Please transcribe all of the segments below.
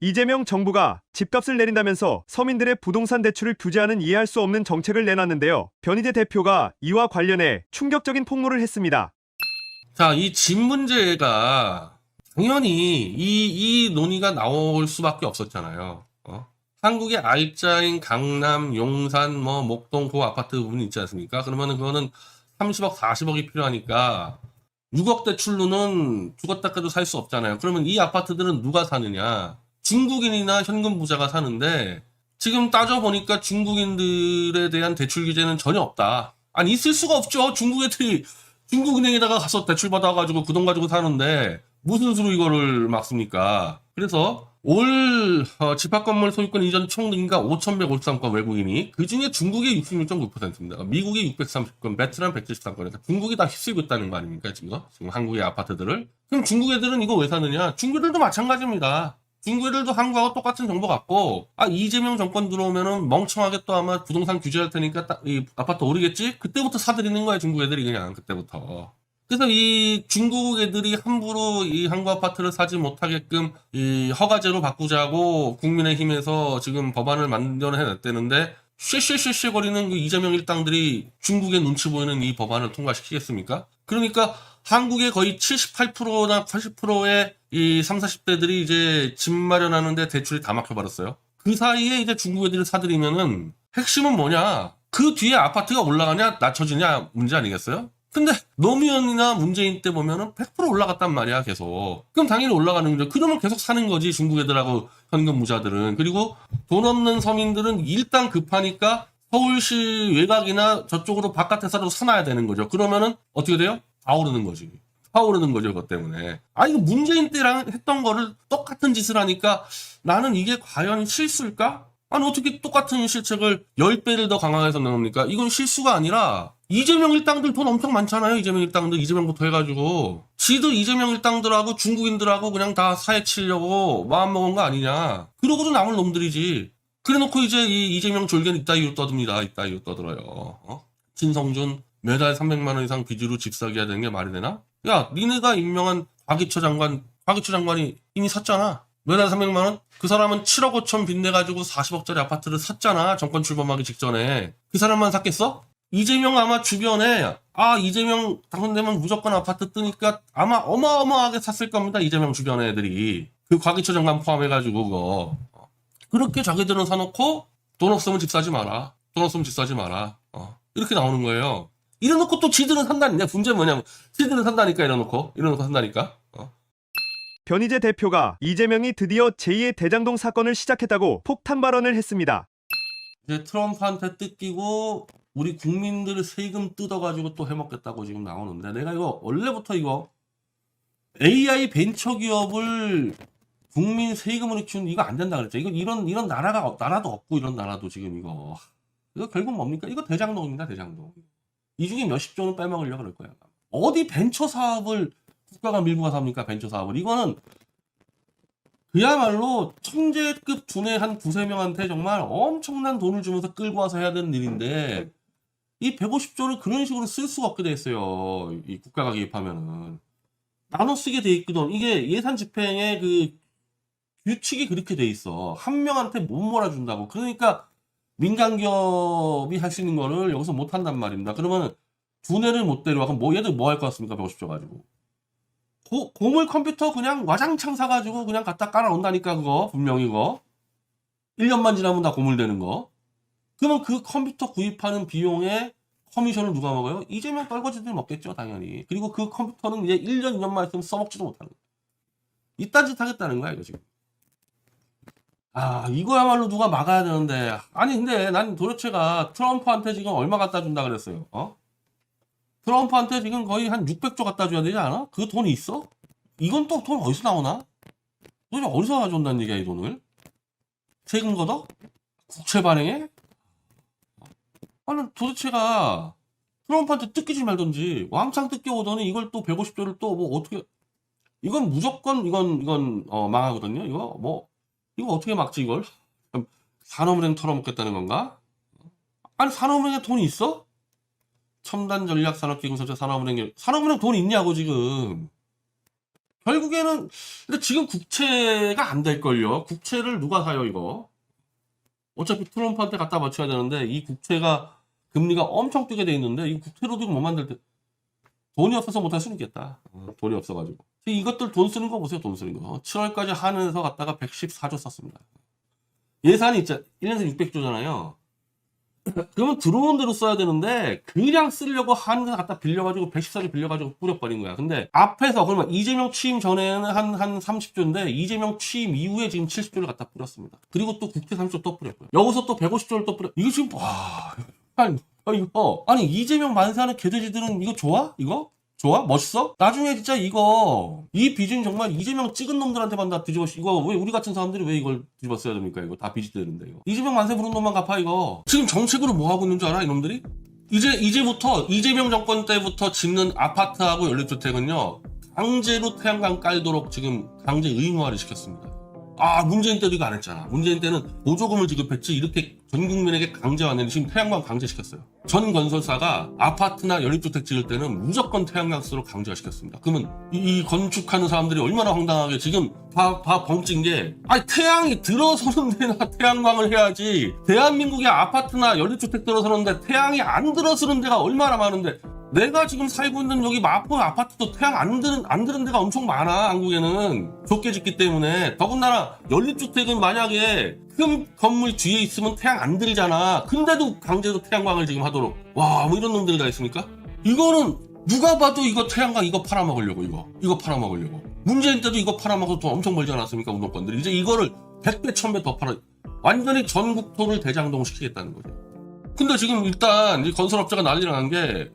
이재명 정부가 집값을 내린다면서 서민들의 부동산 대출을 규제하는 이해할 수 없는 정책을 내놨는데요. 변희재 대표가 이와 관련해 충격적인 폭로를 했습니다. 자, 이 집 문제가 당연히 이 논의가 나올 수밖에 없었잖아요. 한국의 R자인 강남, 용산, 목동 그 아파트 부분이 있지 않습니까? 그러면은 그거는 30억, 40억이 필요하니까 6억 대출로는 죽었다 깨도 살 수 없잖아요. 그러면 이 아파트들은 누가 사느냐? 중국인이나 현금 부자가 사는데 지금 따져보니까 중국인들에 대한 대출 규제는 전혀 없다. 아니, 있을 수가 없죠. 중국 애들이 중국은행에다가 가서 대출 받아가지고 그 돈 가지고 사는데 무슨 수로 이거를 막습니까? 그래서 올 집합건물 소유권 이전 총등기가 5,153건 외국인이, 그 중에 중국이 66.9%입니다. 미국이 630건, 베트남 173건. 그러니까 중국이 다 휩쓸고 있다는 거 아닙니까, 지금 한국의 아파트들을? 그럼 중국 애들은 이거 왜 사느냐? 중국 애들도 마찬가지입니다. 중국 애들도 한국하고 똑같은 정보 갖고, 이재명 정권 들어오면은 멍청하게 또 아마 부동산 규제할 테니까 이 아파트 오르겠지? 그때부터 사들이는 거야, 중국 애들이 그냥, 그때부터. 그래서 이 중국 애들이 함부로 이 한국 아파트를 사지 못하게끔 이 허가제로 바꾸자고 국민의힘에서 지금 법안을 만들어내놨다는데, 쉐쉐쉐쉐 거리는 그 이재명 일당들이 중국의 눈치 보이는 이 법안을 통과시키겠습니까? 그러니까 한국의 거의 78%나 80%의 이 30, 40대들이 이제 집 마련하는데 대출이 다 막혀버렸어요. 그 사이에 이제 중국 애들을 사들이면은 핵심은 뭐냐? 그 뒤에 아파트가 올라가냐 낮춰지냐 문제 아니겠어요? 근데 노무현이나 문재인 때 보면은 100% 올라갔단 말이야, 계속. 그럼 당연히 올라가는 거죠. 그러면 계속 사는 거지, 중국 애들하고 현금 무자들은. 그리고 돈 없는 서민들은 일단 급하니까 서울시 외곽이나 저쪽으로 바깥에서라도 사놔야 되는 거죠. 그러면은 어떻게 돼요? 다 오르는 거지. 다 오르는 거죠, 그것 때문에. 이거 문재인 때랑 했던 거를 똑같은 짓을 하니까 나는 이게 과연 실수일까? 아니, 어떻게 똑같은 실책을 10배를 더 강화해서 나옵니까? 이건 실수가 아니라 이재명 일당들 돈 엄청 많잖아요. 이재명 일당들, 이재명부터 해가지고. 지도 이재명 일당들하고 중국인들하고 그냥 다 사해치려고 마음먹은 거 아니냐. 그러고도 남을 놈들이지. 그래놓고 이제 이 이재명 졸개는 이따위로 떠듭니다. 이따위로 떠들어요. 진성준 매달 300만 원 이상 빚으로 집 사기해야 되는 게 말이 되나? 야, 니네가 임명한 과기처 장관이 이미 샀잖아. 매달 300만 원? 그 사람은 7억 5천 빚내가지고 40억짜리 아파트를 샀잖아. 정권 출범하기 직전에. 그 사람만 샀겠어? 이재명 아마 주변에 이재명 당선되면 무조건 아파트 뜨니까 아마 어마어마하게 샀을 겁니다. 이재명 주변 애들이. 그 과기처 장관 포함해가지고 그거. 그렇게 자기들은 사놓고 돈 없으면 집 사지 마라. 돈 없으면 집 사지 마라. 이렇게 나오는 거예요. 이래놓고 또 지들은 산다니까. 문제는 뭐냐면 지들은 산다니까. 이래놓고 산다니까. 변희재 대표가 이재명이 드디어 제2의 대장동 사건을 시작했다고 폭탄 발언을 했습니다. 이제 트럼프한테 뜯기고 우리 국민들 세금 뜯어가지고 또 해먹겠다고 지금 나오는데, 내가 이거 원래부터 이거 AI 벤처 기업을 국민 세금으로 키우는 이거 안 된다 그랬죠. 이런 나라도 없고, 이런 나라도 지금 이거 결국 뭡니까? 이거 대장동입니다, 대장동. 이 중에 몇십 조는 빼먹으려고 그럴 거야. 어디 벤처 사업을 국가가 밀고 가서 합니까? 벤처 사업을. 이거는 그야말로 천재급 두뇌 한 두세 명한테 정말 엄청난 돈을 주면서 끌고 와서 해야 되는 일인데, 이 150조를 그런 식으로 쓸 수가 없게 돼 있어요. 이 국가가 개입하면은. 나눠 쓰게 돼 있거든. 이게 예산 집행의 그 규칙이 그렇게 돼 있어. 한 명한테 못 몰아준다고. 그러니까 민간 기업이 할 수 있는 거를 여기서 못 한단 말입니다. 그러면 두뇌를 못 데려와. 그럼 얘들 뭐 할 것 같습니까? 150조 가지고. 고물 컴퓨터 그냥 와장창 사가지고 그냥 갖다 깔아놓는다니까, 그거. 분명히 그거. 1년만 지나면 다 고물되는 거. 그러면 그 컴퓨터 구입하는 비용에 커미션을 누가 먹어요? 이재명 떨거지들이 먹겠죠, 당연히. 그리고 그 컴퓨터는 이제 1년, 2년만 있으면 써먹지도 못하는 거예요. 이딴 짓 하겠다는 거야, 이거 지금. 이거야말로 누가 막아야 되는데. 아니, 근데 난 도대체가 트럼프한테 지금 얼마 갖다 준다 그랬어요? 트럼프한테 지금 거의 한 600조 갖다 줘야 되지 않아? 그 돈이 있어? 이건 또 돈 어디서 나오나? 도대체 어디서 가져온다는 얘기야, 이 돈을? 세금 걷어? 국채 발행해? 아니, 도대체가 트럼프한테 뜯기지 말던지 왕창 뜯겨오더니 이걸 또 150조를 또 뭐 어떻게, 이건 무조건 이건 망하거든요. 이거 어떻게 막지, 이걸? 산업은행 털어먹겠다는 건가? 아니, 산업은행에 돈이 있어? 첨단 전략 산업기금설계 산업은행 돈 있냐고, 지금. 결국에는 근데 지금 국채가 안 될걸요. 국채를 누가 사요 이거? 어차피 트럼프한테 갖다 맞춰야 되는데 이 국채가 금리가 엄청 뛰게 돼 있는데 이 국채로 지금 못 만들 때 돈이 없어서 못할 수는 있겠다. 돈이 없어가지고 이것들 돈 쓰는 거 보세요. 돈 쓰는 거 7월까지 한은에서 갖다가 114조 썼습니다. 예산이 있자 1년에 600조잖아요. 그러면 들어온 대로 써야 되는데 그냥 쓰려고 하는 거 갖다 빌려가지고 114조 빌려가지고 뿌려버린 거야. 근데 앞에서 그러면 이재명 취임 전에는 한 30조인데 이재명 취임 이후에 지금 70조를 갖다 뿌렸습니다. 그리고 또 국채 30조 또 뿌렸고요. 여기서 또 150조를 또 뿌려. 이거 지금 아니 이재명 만세하는 개돼지들은 이거 좋아? 이거? 좋아? 멋있어? 나중에 진짜 이 빚은 정말 이재명 찍은 놈들한테만 다 뒤집어. 이거 왜 우리 같은 사람들이 왜 이걸 뒤집어 써야 됩니까? 이거 다 빚이 되는데 이거. 이재명 만세 부른 놈만 갚아 이거. 지금 정책으로 뭐 하고 있는 줄 알아 이놈들이? 이제부터 이재명 정권 때부터 짓는 아파트하고 연립주택은요 강제로 태양광 깔도록 지금 강제 의무화를 시켰습니다. 문재인 때도 이거 안 했잖아. 문재인 때는 보조금을 지급했지 이렇게 전 국민에게 강제화했는데 지금 태양광 강제시켰어요. 전 건설사가 아파트나 연립주택 지을 때는 무조건 태양광 쓰도록 강제화시켰습니다. 그러면 이 건축하는 사람들이 얼마나 황당하게 지금 다 벙찐 게 태양이 들어서는 데나 태양광을 해야지 대한민국의 아파트나 연립주택 들어서는데 태양이 안 들어서는 데가 얼마나 많은데 내가 지금 살고 있는 여기 마포 아파트도 태양 안 드는 데가 엄청 많아. 한국에는 좁게 짓기 때문에. 더군다나 연립주택은 만약에 큰 건물 뒤에 있으면 태양 안 들잖아. 근데도 강제로 태양광을 지금 하도록. 와, 뭐 이런 놈들이 다 있습니까? 이거는 누가 봐도 이거 태양광 이거 팔아먹으려고 이거 팔아먹으려고. 문재인 때도 이거 팔아먹어서 돈 엄청 벌지 않았습니까? 운동권들이. 이제 이거를 100배 1000배 더 팔아 완전히 전국토를 대장동 시키겠다는 거죠. 근데 지금 일단 이 건설업자가 난리가 난 게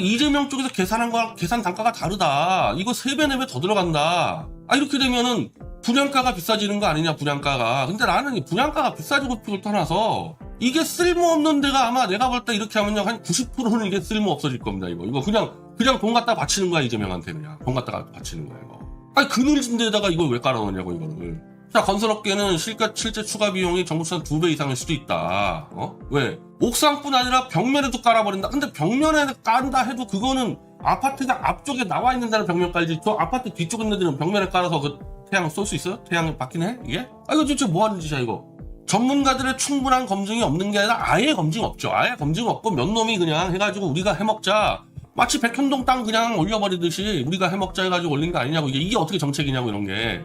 이재명 쪽에서 계산한 거랑 계산 단가가 다르다. 이거 3배, 4배 더 들어간다. 이렇게 되면은 분양가가 비싸지는 거 아니냐, 분양가가. 근데 나는 이 분양가가 비싸지고 그걸 떠나서 이게 쓸모없는 데가 아마 내가 볼 때 이렇게 하면요, 한 90%는 이게 쓸모 없어질 겁니다, 이거. 그냥 돈 갖다 바치는 거야, 이재명한테 그냥. 돈 갖다가 바치는 거야, 이거. 그늘진 데다가 이걸 왜 깔아놓냐고, 이거를. 자, 건설업계는 실제 추가 비용이 정부 예산 2배 이상일 수도 있다. 왜? 옥상뿐 아니라 벽면에도 깔아버린다. 근데 벽면에 깐다 해도 그거는 아파트가 앞쪽에 나와 있는 데는 벽면 깔지. 저 아파트 뒤쪽 있는 데는 벽면에 깔아서 그 태양 쏠 수 있어요? 태양이 받긴 해? 이게? 이거 진짜 뭐 하는 짓이야, 이거. 전문가들의 충분한 검증이 없는 게 아니라 아예 검증 없죠. 아예 검증 없고 몇 놈이 그냥 해가지고 우리가 해먹자. 마치 백현동 땅 그냥 올려버리듯이 우리가 해먹자 해가지고 올린 거 아니냐고. 이게 어떻게 정책이냐고, 이런 게.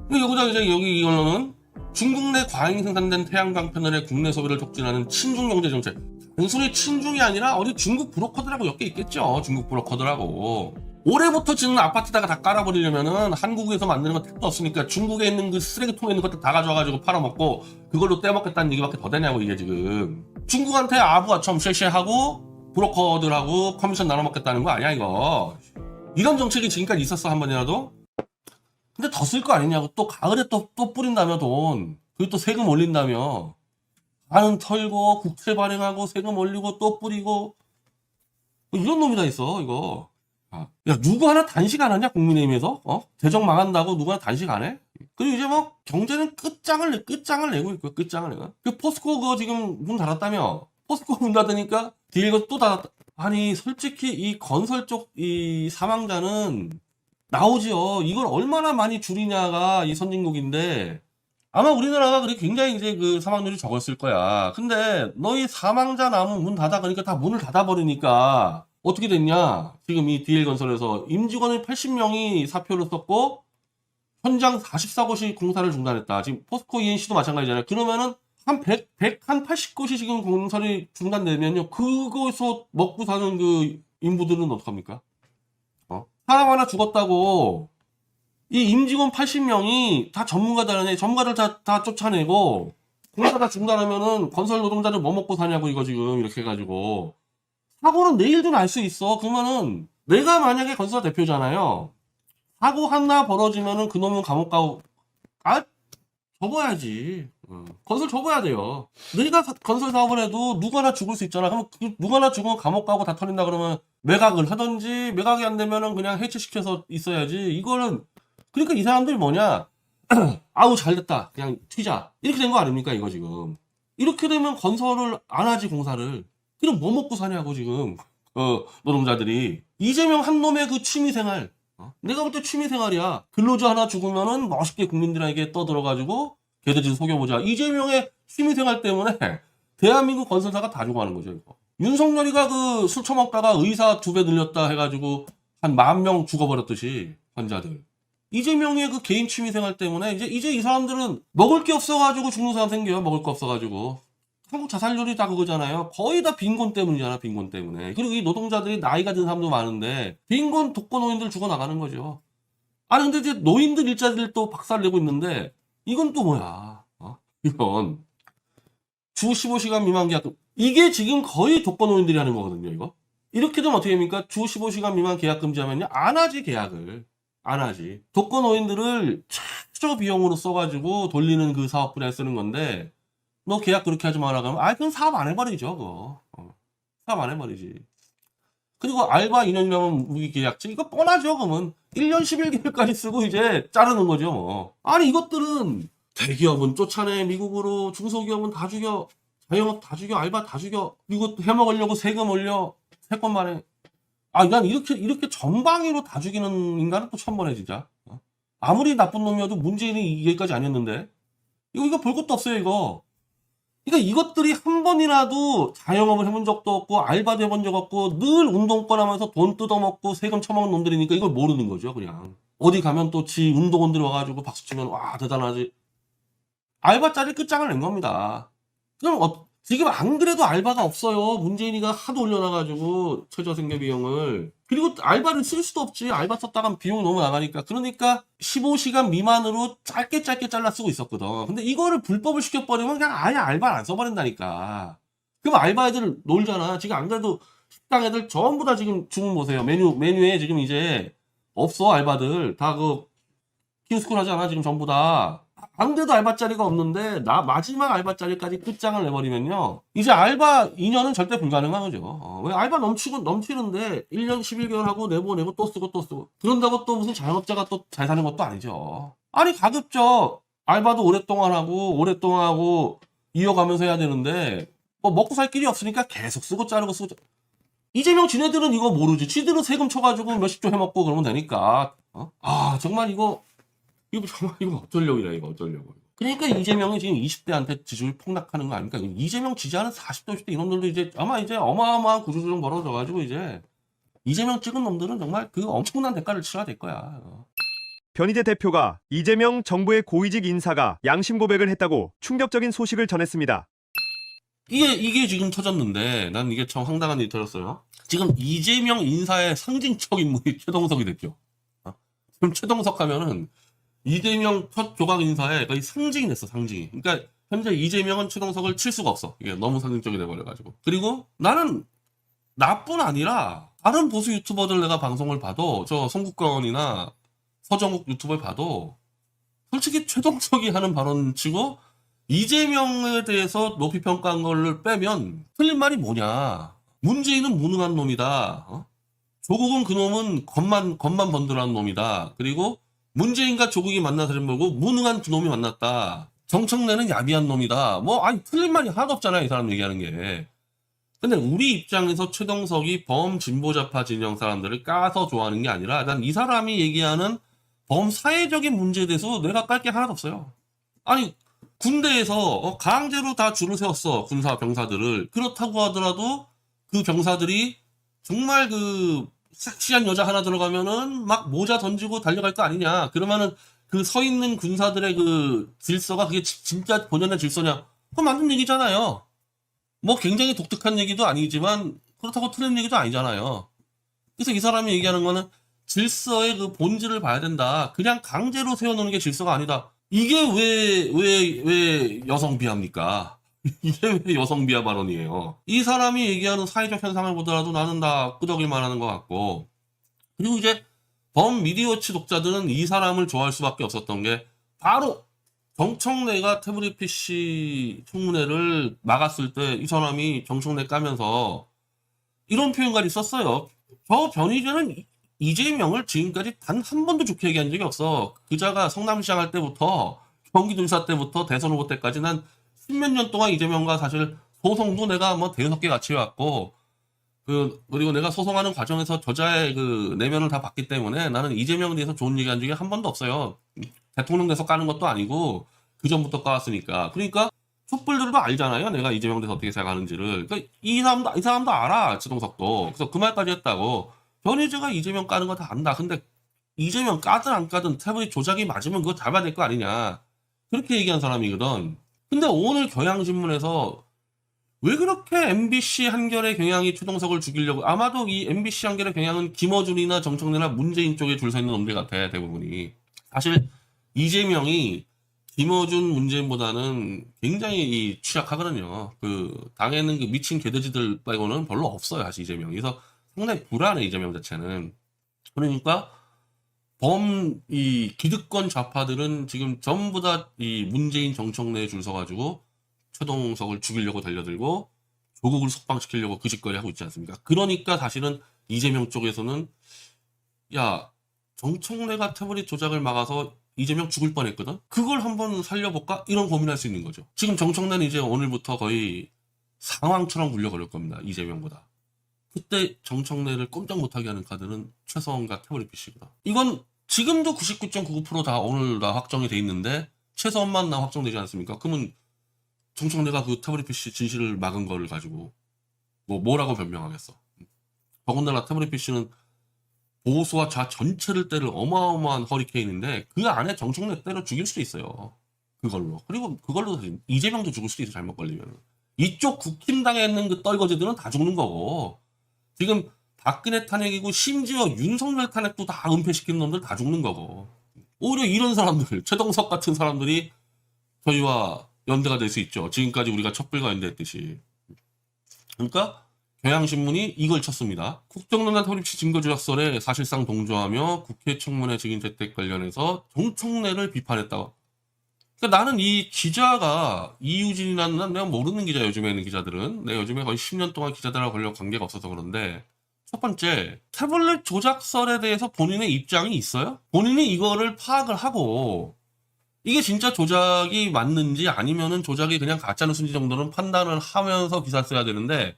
근데 여기다 이제 여기 이걸로는 중국 내 과잉 생산된 태양광 패널의 국내 소비를 촉진하는 친중 경제 정책. 단순히 친중이 아니라 어디 중국 브로커들하고 엮여 있겠죠. 중국 브로커들하고. 올해부터 짓는 아파트다가 다 깔아버리려면은 한국에서 만드는 건 택도 없으니까 중국에 있는 그 쓰레기통에 있는 것들 다 가져와가지고 팔아먹고 그걸로 떼먹겠다는 얘기밖에 더 되냐고 이게 지금. 중국한테 아부아처럼 쉐쉐하고 브로커들하고 커미션 나눠먹겠다는 거 아니야 이거. 이런 정책이 지금까지 있었어 한 번이라도? 근데 더 쓸 거 아니냐고. 또 가을에 또 뿌린다며 돈. 그리고 또 세금 올린다며. 가는 털고 국채 발행하고 세금 올리고 또 뿌리고. 이런 놈이 다 있어 이거. 야 누구 하나 단식 안 하냐 국민의힘에서? 재정 망한다고 누구 하나 단식 안 해? 그리고 이제 뭐 경제는 끝장을 내고 있고 끝장을 내고. 그 포스코 그거 지금 문 닫았다며. 포스코 문 닫으니까 뒤에 이거 또 닫았다. 솔직히 이 건설 쪽 이 사망자는 나오지요. 이걸 얼마나 많이 줄이냐가 이 선진국인데 아마 우리나라가 그렇게 굉장히 이제 그 사망률이 적었을 거야. 근데 너희 사망자 나오면 문 닫아. 그러니까 다 문을 닫아버리니까 어떻게 됐냐. 지금 이 DL건설에서 임직원이 80명이 사표를 썼고 현장 44곳이 공사를 중단했다. 지금 포스코 ENC도 마찬가지잖아요. 그러면은 한 80곳이 지금 공사를 중단되면요. 그거에서 먹고 사는 그 인부들은 어떡합니까? 사람 하나 죽었다고 이 임직원 80명이 다 전문가들 다 쫓아내고 공사 다 중단하면은 건설 노동자들 뭐 먹고 사냐고 이거 지금 이렇게 해가지고 사고는 내일도 날 수 있어. 그러면은 내가 만약에 건설 대표잖아요. 사고 하나 벌어지면은 그놈은 감옥 가고 접어야지. 건설 접어야 돼요. 내가 건설 사업을 해도 누구 하나 죽을 수 있잖아. 그럼 누구 하나 죽으면 감옥 가고 다 털린다 그러면 매각을 하든지 매각이 안 되면은 그냥 해체시켜서 있어야지. 이거는 그러니까 이 사람들이 뭐냐. 아우 잘됐다. 그냥 튀자. 이렇게 된 거 아닙니까 이거 지금. 이렇게 되면 건설을 안 하지 공사를. 그럼 뭐 먹고 사냐고 지금 노동자들이. 이재명 한 놈의 그 취미생활 내가 볼 때 취미생활이야. 근로자 하나 죽으면은 멋있게 국민들에게 떠들어가지고 걔들 속여보자. 이재명의 취미생활 때문에 대한민국 건설사가 다 죽어가는 거죠, 이거. 윤석열이가 그 술 처먹다가 의사 2배 늘렸다 해가지고 한 10,000명 죽어버렸듯이, 환자들. 이재명의 그 개인 취미생활 때문에 이제 이 사람들은 먹을 게 없어가지고 죽는 사람 생겨요. 먹을 거 없어가지고. 한국 자살률이 다 그거잖아요. 거의 다 빈곤 때문이잖아, 빈곤 때문에. 그리고 이 노동자들이 나이가 든 사람도 많은데, 빈곤 독거노인들 죽어나가는 거죠. 아니, 근데 이제 노인들 일자리를 또 박살내고 있는데, 이건 또 뭐야. 이건. 주 15시간 미만 계약금. 이게 지금 거의 독거노인들이 하는 거거든요, 이거. 이렇게 되면 어떻게 됩니까? 주 15시간 미만 계약 금지하면요, 안 하지, 계약을. 안 하지. 독거노인들을 최저 비용으로 써가지고 돌리는 그 사업 분야에 쓰는 건데, 너 계약 그렇게 하지 마라 그러면 그럼 사업 안 해버리죠, 그거. 사업 안 해버리지. 그리고 알바 2년이라면 무기계약직 이거 뻔하죠. 그러면 1년 11개월까지 쓰고 이제 자르는 거죠, 뭐. 아니, 이것들은 대기업은 쫓아내, 미국으로. 중소기업은 다 죽여, 자영업 다 죽여, 알바 다 죽여. 이거 해먹으려고 세금 올려, 3건 만에. 난 이렇게 전방위로 다 죽이는 인간은 또 천번에, 진짜. 아무리 나쁜 놈이어도 문재인이 여기까지 아니었는데. 이거 볼 것도 없어요, 이거. 그러니까 이것들이 한 번이라도 자영업을 해본 적도 없고, 알바도 해본 적 없고, 늘 운동권 하면서 돈 뜯어먹고 세금 처먹는 놈들이니까 이걸 모르는 거죠, 그냥. 어디 가면 또 지 운동원들 와가지고 박수 치면, 와, 대단하지. 알바짜리 끝장을 낸 겁니다. 그럼 지금 안 그래도 알바가 없어요. 문재인이가 하도 올려놔가지고, 최저생계 비용을. 그리고 알바를 쓸 수도 없지. 알바 썼다가 비용이 너무 나가니까. 그러니까 15시간 미만으로 짧게 잘라 쓰고 있었거든. 근데 이거를 불법을 시켜버리면 그냥 아예 알바를 안 써버린다니까. 그럼 알바 애들 놀잖아. 지금 안 그래도 식당 애들 전부 다 지금 주문 보세요. 메뉴에 지금 이제 없어, 알바들. 다 키오스크 하잖아, 지금 전부 다. 안 그래도 알바짜리가 없는데 마지막 알바짜리까지 끝장을 내버리면요, 이제 알바 2년은 절대 불가능한 거죠. 왜 알바 넘치는데 1년 11개월 하고 내고 또 쓰고 그런다고 또 무슨 자영업자가 또 잘 사는 것도 아니죠. 아니, 가급적 알바도 오랫동안 하고 이어가면서 해야 되는데 뭐 먹고 살 길이 없으니까 계속 쓰고 자르고. 이재명 지네들은 이거 모르지. 지들은 세금 쳐가지고 몇십 조 해먹고 그러면 되니까. 정말 이거 어쩌려고 이래, 이거 어쩌려고. 그러니까 이재명이 지금 20대한테 지지율 폭락하는 거 아닙니까? 이재명 지지하는 40대, 50대 이놈들도 이제 아마 이제 어마어마한 구조조정 벌어져가지고 이제 이재명 찍은 놈들은 정말 그 엄청난 대가를 치러야 될 거야. 변희재 대표가 이재명 정부의 고위직 인사가 양심 고백을 했다고 충격적인 소식을 전했습니다. 이게 지금 터졌는데 난 이게 참 황당한 일이 터졌어요. 지금 이재명 인사의 상징적 인물이 최동석이 됐죠. 그럼 최동석 하면은 이재명 첫 조각 인사에 거의 상징이 됐어, 상징이. 그러니까 현재 이재명은 최동석을 칠 수가 없어. 이게 너무 상징적이 돼버려가지고. 그리고 나는 나뿐 아니라 다른 보수 유튜버들 내가 방송을 봐도, 저 송국권이나 서정국 유튜브를 봐도 솔직히 최동석이 하는 발언 치고 이재명에 대해서 높이 평가한 걸 빼면 틀린 말이 뭐냐. 문재인은 무능한 놈이다. 조국은 그놈은 겉만 번들어한 놈이다. 그리고 문재인과 조국이 만나서 보고 무능한 두 놈이 만났다. 정청래는 야비한 놈이다. 틀린 말이 하나도 없잖아요, 이 사람 얘기하는 게. 근데 우리 입장에서 최동석이 범진보좌파 진영 사람들을 까서 좋아하는 게 아니라 난 이 사람이 얘기하는 범사회적인 문제에 대해서 내가 깔 게 하나도 없어요. 아니, 군대에서 강제로 다 줄을 세웠어, 군사 병사들을. 그렇다고 하더라도 그 병사들이 정말 섹시한 여자 하나 들어가면은 막 모자 던지고 달려갈 거 아니냐. 그러면은 그 서 있는 군사들의 그 질서가 그게 진짜 본연의 질서냐. 그건 맞는 얘기잖아요. 굉장히 독특한 얘기도 아니지만 그렇다고 틀린 얘기도 아니잖아요. 그래서 이 사람이 얘기하는 거는 질서의 그 본질을 봐야 된다. 그냥 강제로 세워놓는 게 질서가 아니다. 이게 왜 여성 비하입니까? 이게 왜 여성 비하 발언이에요? 이 사람이 얘기하는 사회적 현상을 보더라도 나는 다 끄덕일만 하는 것 같고. 그리고 이제 범미디어치 독자들은 이 사람을 좋아할 수밖에 없었던 게 바로 정청래가 태블릿 PC 청문회를 막았을 때 이 사람이 정청래 까면서 이런 표현까지 썼어요. 저 변희재는 이재명을 지금까지 단 한 번도 좋게 얘기한 적이 없어. 그자가 성남시장 할 때부터 경기도지사 때부터 대선 후보 때까지 난 10몇 년 동안 이재명과 사실 소송도 내가 5개 같이 해왔고, 그리고 내가 소송하는 과정에서 저자의 그 내면을 다 봤기 때문에 나는 이재명에 대해서 좋은 얘기 한 적이 한 번도 없어요. 대통령 돼서 까는 것도 아니고 그 전부터 까왔으니까. 그러니까 촛불들도 알잖아요. 내가 이재명 돼서 어떻게 생각하는지를. 그러니까 이 사람도 알아. 최동석도. 그래서 그 말까지 했다고. 변희재가 이재명 까는 거 다 안다. 근데 이재명 까든 안 까든 태블릿 조작이 맞으면 그거 잡아야 될 거 아니냐. 그렇게 얘기한 사람이거든. 근데 오늘 경향신문에서 왜 그렇게 MBC 한결의 경향이 최동석을 죽이려고, 아마도 이 MBC 한결의 경향은 김어준이나 정청래나 문재인 쪽에 줄 서 있는 놈들 같아, 대부분이. 사실 이재명이 김어준, 문재인보다는 굉장히 취약하거든요. 당에는 그 미친 개돼지들 빼고는 별로 없어요, 사실 이재명이. 그래서 상당히 불안해, 이재명 자체는. 그러니까 이 기득권 좌파들은 지금 전부 다 이 문재인, 정청래에 줄 서가지고 최동석을 죽이려고 달려들고 조국을 석방시키려고 그 짓거리 하고 있지 않습니까? 그러니까 사실은 이재명 쪽에서는 야, 정청래가 태블릿 조작을 막아서 이재명 죽을 뻔했거든? 그걸 한번 살려볼까? 이런 고민할 수 있는 거죠. 지금 정청래는 이제 오늘부터 거의 상황처럼 굴려버릴 겁니다. 이재명보다. 그때 정청래를 꼼짝 못하게 하는 카드는 최서원과 태블릿 PC거든. 이건 지금도 99.99% 다 오늘 다 확정이 돼 있는데 최서원만 나 확정되지 않습니까? 그러면 정청래가 그 태블릿 PC 진실을 막은 거를 가지고 뭐라고 변명하겠어. 더군다나 태블릿 PC는 보수와 좌 전체를 때릴 어마어마한 허리케인인데 그 안에 정청래 때려 죽일 수도 있어요. 그걸로. 그리고 그걸로 사실 이재명도 죽을 수도 있어, 잘못 걸리면. 이쪽 국힘당에 있는 그 떨거지들은 다 죽는 거고, 지금 박근혜 탄핵이고 심지어 윤석열 탄핵도 다 은폐시키는 놈들 다 죽는 거고, 오히려 이런 사람들, 최동석 같은 사람들이 저희와 연대가 될 수 있죠. 지금까지 우리가 촛불과 연대했듯이. 그러니까 경향신문이 이걸 쳤습니다. 국정농단 태블릿 증거조작설에 사실상 동조하며 국회 청문회 증인 채택 관련해서 정청래를 비판했다고. 그러니까 나는 이 기자가 이유진이라는, 내가 모르는 기자, 요즘에 있는 기자들은. 내가 요즘에 거의 10년 동안 기자들하고 별로 관계가 없어서 그런데, 첫 번째, 태블릿 조작설에 대해서 본인의 입장이 있어요? 본인이 이거를 파악을 하고 이게 진짜 조작이 맞는지 아니면은 조작이 그냥 가짜뉴스인지 정도는 판단을 하면서 기사 써야 되는데,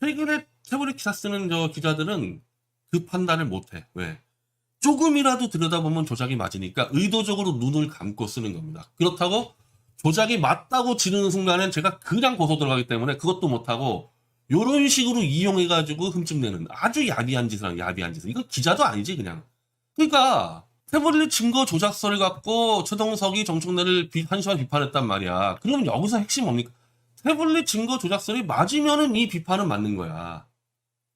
최근에 태블릿 기사 쓰는 저 기자들은 그 판단을 못해. 왜? 조금이라도 들여다보면 조작이 맞으니까 의도적으로 눈을 감고 쓰는 겁니다. 그렇다고 조작이 맞다고 지르는 순간엔 제가 그냥 고소 들어가기 때문에 그것도 못하고 요런 식으로 이용해가지고 흠집내는 아주 야비한 짓을. 이건 기자도 아니지, 그냥. 그러니까 태블릿 증거 조작설을 갖고 최동석이 정청래를 한심하게 비판했단 말이야. 그러면 여기서 핵심 뭡니까? 태블릿 증거 조작설이 맞으면은 이 비판은 맞는 거야.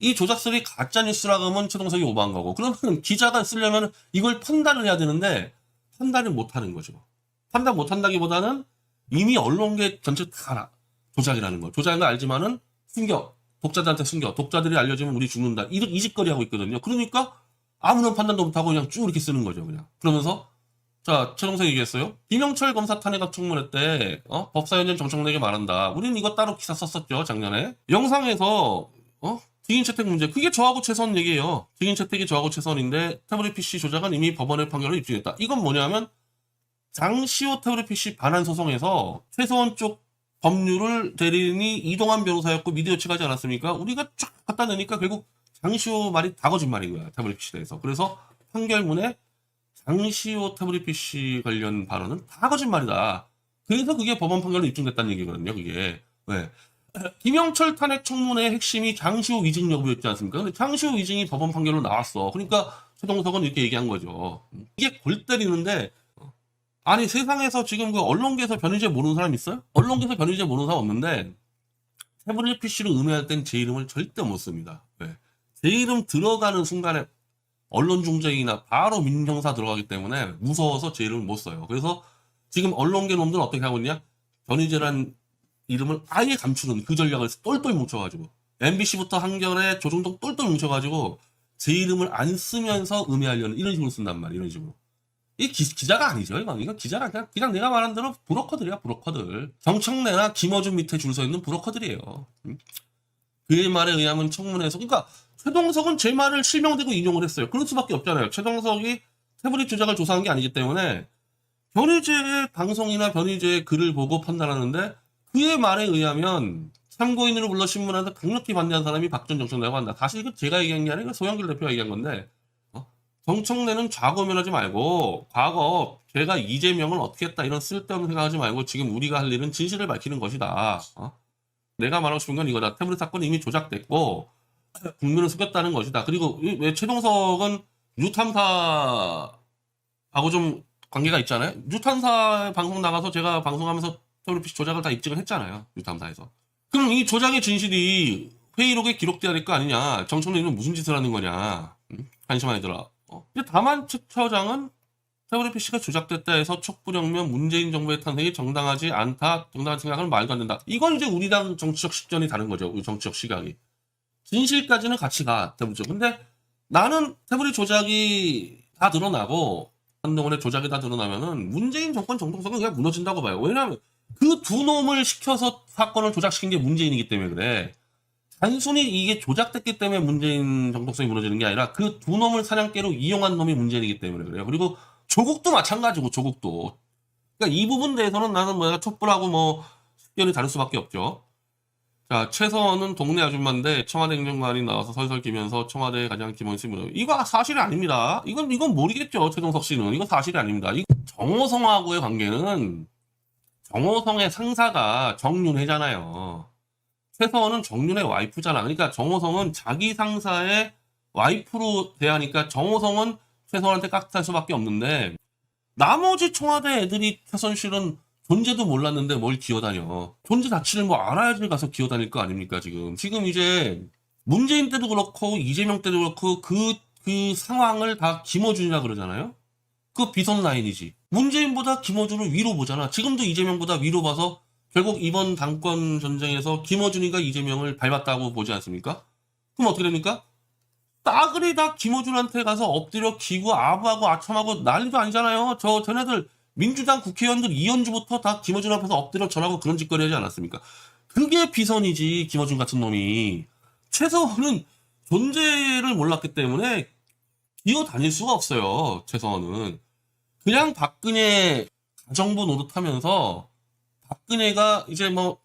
이 조작설이 가짜뉴스라고 하면 최동석이 오버한 거고, 그러면 기자가 쓰려면 이걸 판단을 해야 되는데 판단을 못하는 거죠. 판단 못한다기보다는 이미 언론계 전체 다 알아. 조작이라는 거. 조작인 거 알지만은 숨겨. 독자들한테 숨겨. 독자들이 알려주면 우리 죽는다. 이 짓거리 하고 있거든요. 그러니까 아무런 판단도 못하고 그냥 쭉 이렇게 쓰는 거죠, 그냥. 그러면서, 자, 최동석 얘기했어요. 김영철 검사 탄핵 청문회 때, 법사위원장 정청래에게 말한다. 우리는 이거 따로 기사 썼었죠, 작년에. 영상에서, 증인 채택 문제. 그게 저하고 최선 얘기예요. 증인 채택이 저하고 최선인데, 태블릿 PC 조작은 이미 법원의 판결을 입증했다. 이건 뭐냐면, 장시호 태블릿 PC 반환 소송에서 최서원 쪽 법률을 대리인이 이동환 변호사였고 미디어 측하지 않았습니까? 우리가 쫙 갖다 내니까 결국 장시호 말이 다 거짓말인 거야, 태블릿 PC에 대해서. 그래서 판결문에 장시호 태블릿 PC 관련 발언은 다 거짓말이다. 그래서 그게 법원 판결로 입증됐다는 얘기거든요, 그게. 왜? 김영철 탄핵 청문회의 핵심이 장시호 위증 여부였지 않습니까? 근데 장시호 위증이 법원 판결로 나왔어. 그러니까 최동석은 이렇게 얘기한 거죠. 이게 골 때리는데, 아니 세상에서 지금 그 언론계에서 변희재 모르는 사람 있어요? 언론계에서 변희재 모르는 사람 없는데, 태블릿 PC를 음해할 땐 제 이름을 절대 못 씁니다. 왜? 제 이름 들어가는 순간에 언론중재이나 바로 민형사 들어가기 때문에 무서워서 제 이름을 못 써요. 그래서 지금 언론계 놈들은 어떻게 하고 있냐? 변희재란 이름을 아예 감추는 그 전략을 똘똘 뭉쳐가지고, MBC부터 한겨레 조중동 똘똘 뭉쳐가지고 제 이름을 안 쓰면서 음해하려는 이런 식으로 쓴단 말이에요. 이런 식으로. 이 기자가 아니죠. 이건 기자가 아니라 그냥 내가 말한 대로 브로커들이야, 브로커들. 정청래나 김어준 밑에 줄 서 있는 브로커들이에요. 그의 말에 의하면 청문회에서, 그러니까 최동석은 제 말을 실명되고 인용을 했어요. 그럴 수밖에 없잖아요. 최동석이 태블릿 조작을 조사한 게 아니기 때문에 변희재의 방송이나 변희재의 글을 보고 판단하는데, 그의 말에 의하면 참고인으로 불러 신문하면서 강력히 반대한 사람이 박 전 정청래라고 한다. 사실 이거 제가 얘기한 게 아니라 소영길 대표가 얘기한 건데 정청래는 좌고면하지 말고 과거 제가 이재명을 어떻게 했다 이런 쓸데없는 생각하지 말고 지금 우리가 할 일은 진실을 밝히는 것이다. 내가 말하고 싶은 건 이거다. 태블릿 사건이 이미 조작됐고 국민을 속였다는 것이다. 그리고 왜 최동석은 뉴탐사하고 좀 관계가 있잖아요. 뉴탐사 방송 나가서 제가 방송하면서 태블릿 PC 조작을 다 입증을 했잖아요. 뉴탐사에서. 그럼 이 조작의 진실이 회의록에 기록돼야 될 거 아니냐. 정청래는 무슨 짓을 하는 거냐. 관심 많이 들어. 다만 최 처장은 태블릿 PC가 조작됐다 해서 촛불혁명 문재인 정부의 탄생이 정당하지 않다. 정당한 생각은 말도 안 된다. 이건 이제 우리 당 정치적 식견이 다른 거죠. 우리 정치적 시각이. 진실까지는 같이 가. 태블릿. 근데 나는 태블릿 조작이 다 드러나고 한동훈의 조작이 다 드러나면은 문재인 정권 정통성은 그냥 무너진다고 봐요. 왜냐하면 그 두 놈을 시켜서 사건을 조작시킨 게 문재인이기 때문에 그래. 단순히 이게 조작됐기 때문에 문재인 정통성이 무너지는 게 아니라 그 두 놈을 사냥개로 이용한 놈이 문재인이기 때문에 그래요. 그리고 조국도 마찬가지고 조국도. 그러니까 이 부분 대해서는 나는 뭐야 촛불하고 뭐 식견이 다를 수밖에 없죠. 자, 최서원은 동네 아줌마인데 청와대 행정관이 나와서 설설 끼면서 청와대 가장 김원식 문화. 이거 사실이 아닙니다. 이건 모르겠죠. 최동석 씨는. 이건 사실이 아닙니다. 정호성하고의 관계는 정호성의 상사가 정윤회잖아요. 최서원은 정윤의 와이프잖아. 그러니까 정호성은 자기 상사의 와이프로 대하니까 정호성은 최서원한테 깍듯할 수밖에 없는데 나머지 청와대 애들이 최선실은 존재도 몰랐는데 뭘 기어다녀. 존재 자체를 뭐 알아야지 가서 기어다닐 거 아닙니까 지금. 지금 이제 문재인 때도 그렇고 이재명 때도 그렇고 그 상황을 다 김어준이라 그러잖아요. 그 비선 라인이지. 문재인보다 김어준을 위로 보잖아. 지금도 이재명보다 위로 봐서 결국 이번 당권 전쟁에서 김어준이가 이재명을 밟았다고 보지 않습니까? 그럼 어떻게 됩니까? 따그리 다 김어준한테 가서 엎드려 기고 아부하고 아첨하고 난리도 아니잖아요. 쟤네들 민주당 국회의원들 이현주부터 다 김어준 앞에서 엎드려 절하고 그런 짓거리 하지 않았습니까? 그게 비선이지. 김어준 같은 놈이. 최서원은 존재를 몰랐기 때문에 기어다닐 수가 없어요. 최서원은. 그냥 박근혜 가정부 노릇하면서 박근혜가 이제 뭐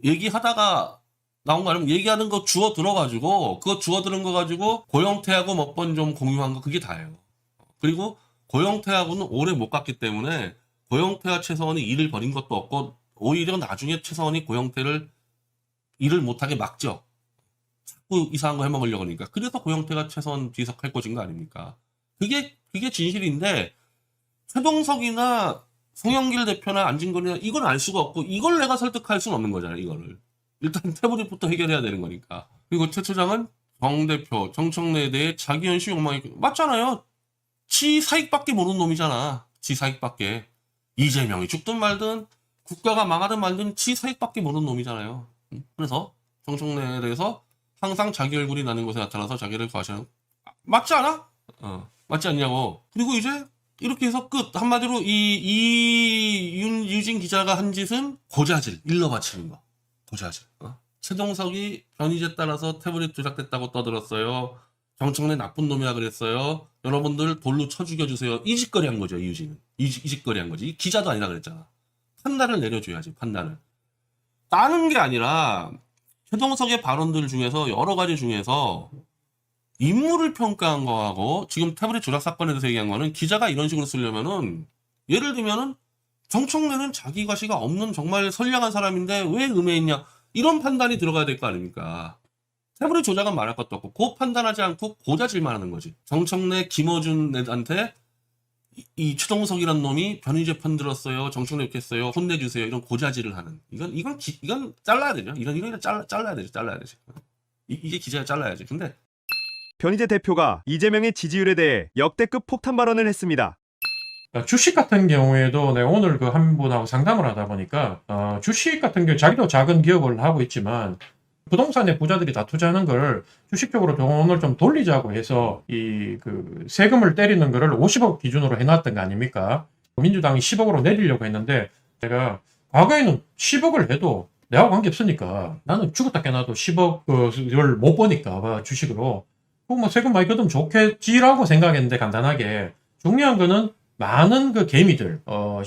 얘기하다가 나온 거 아니면 얘기하는 거 주워 들어가지고 그거 주워 들은 거 가지고 고영태하고 몇 번 좀 공유한 거 그게 다예요. 그리고 고영태하고는 오래 못 갔기 때문에 고영태와 최서원이 일을 벌인 것도 없고 오히려 나중에 최서원이 고영태를 일을 못하게 막죠. 자꾸 이상한 거 해먹으려고 하니까. 그래서 고영태가 최서원 비석할 것인 거 아닙니까? 그게 진실인데 최동석이나 송영길 대표나 안진걸이나 이건 알 수가 없고 이걸 내가 설득할 수는 없는 거잖아요. 이거를. 일단 태블릿부터 해결해야 되는 거니까. 그리고 최 처장은 정 대표, 정청래에 대해 자기 연시 욕망이 맞잖아요. 지 사익밖에 모르는 놈이잖아. 지 사익밖에. 이재명이 죽든 말든 국가가 망하든 말든 지 사익밖에 모르는 놈이잖아요. 그래서 정청래에 대해서 항상 자기 얼굴이 나는 곳에 나타나서 자기를 과시하는 맞지 않아? 맞지 않냐고. 그리고 이제 이렇게 해서 끝. 한마디로 유진 기자가 한 짓은 고자질, 일러 바치는 거. 고자질. 최동석이 변이제 따라서 태블릿 조작됐다고 떠들었어요. 정청래 나쁜 놈이라 그랬어요. 여러분들 돌로 쳐 죽여주세요. 이 짓거리 한 거죠, 이유진은. 이 짓거리 한 거지. 이 기자도 아니라 그랬잖아. 판단을 내려줘야지, 판단을. 따는 게 아니라 최동석의 발언들 중에서 여러 가지 중에서 인물을 평가한 거하고 지금 태블릿 조작 사건에 대해서 얘기한 거는 기자가 이런 식으로 쓰려면은 예를 들면은 정청래는 자기 과시가 없는 정말 선량한 사람인데 왜 음해했냐 이런 판단이 들어가야 될 거 아닙니까? 태블릿 조작은 말할 것도 없고 그 판단하지 않고 고자질만 하는 거지. 정청래 김어준한테 이 최동석이란 놈이 변의 재판 들었어요. 정청래 이렇게 했어요. 혼내주세요. 이런 고자질을 하는. 이건 잘라야 되죠. 이런 잘라야 되죠. 이게 기자가 잘라야지. 근데 변희재 대표가 이재명의 지지율에 대해 역대급 폭탄 발언을 했습니다. 주식 같은 경우에도 내가 오늘 그 한 분하고 상담을 하다 보니까 주식 같은 경우 자기도 작은 기업을 하고 있지만 부동산에 부자들이 다 투자하는 걸 주식적으로 돈을 좀 돌리자고 해서 그 세금을 때리는 거를 50억 기준으로 해놨던 거 아닙니까? 민주당이 10억으로 내리려고 했는데 내가 과거에는 10억을 해도 내하고 관계없으니까 나는 죽었다 깨나도 10억을 못 버니까 주식으로 뭐 세금 많이 걷으면 좋겠지라고 생각했는데 간단하게 중요한 거는 많은 그 개미들,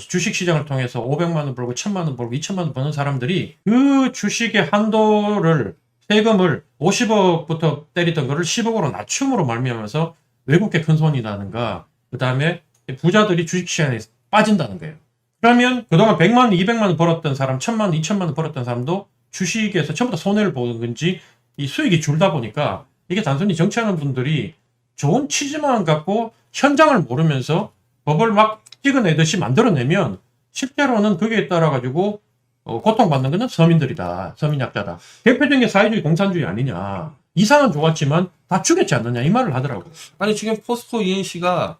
주식 시장을 통해서 500만 원 벌고 1000만 원 벌고 2000만 원 버는 사람들이 그 주식의 한도를 세금을 50억부터 때리던 거를 10억으로 낮춤으로 말미암아서 외국계 큰 손이 나는가, 그 다음에 부자들이 주식 시장에 빠진다는 거예요. 그러면 그동안 100만 원, 200만 원 벌었던 사람, 1000만 원, 2000만 원 벌었던 사람도 주식에서 전부 다 손해를 보는 건지 이 수익이 줄다 보니까 이게 단순히 정치하는 분들이 좋은 취지만 갖고 현장을 모르면서 법을 막 찍어내듯이 만들어내면 실제로는 거기에 따라 가지고 고통받는 것은 서민들이다. 서민약자다. 대표적인 게 사회주의 공산주의 아니냐. 이상은 좋았지만 다 죽였지 않느냐 이 말을 하더라고요. 아니 지금 포스코 ENC가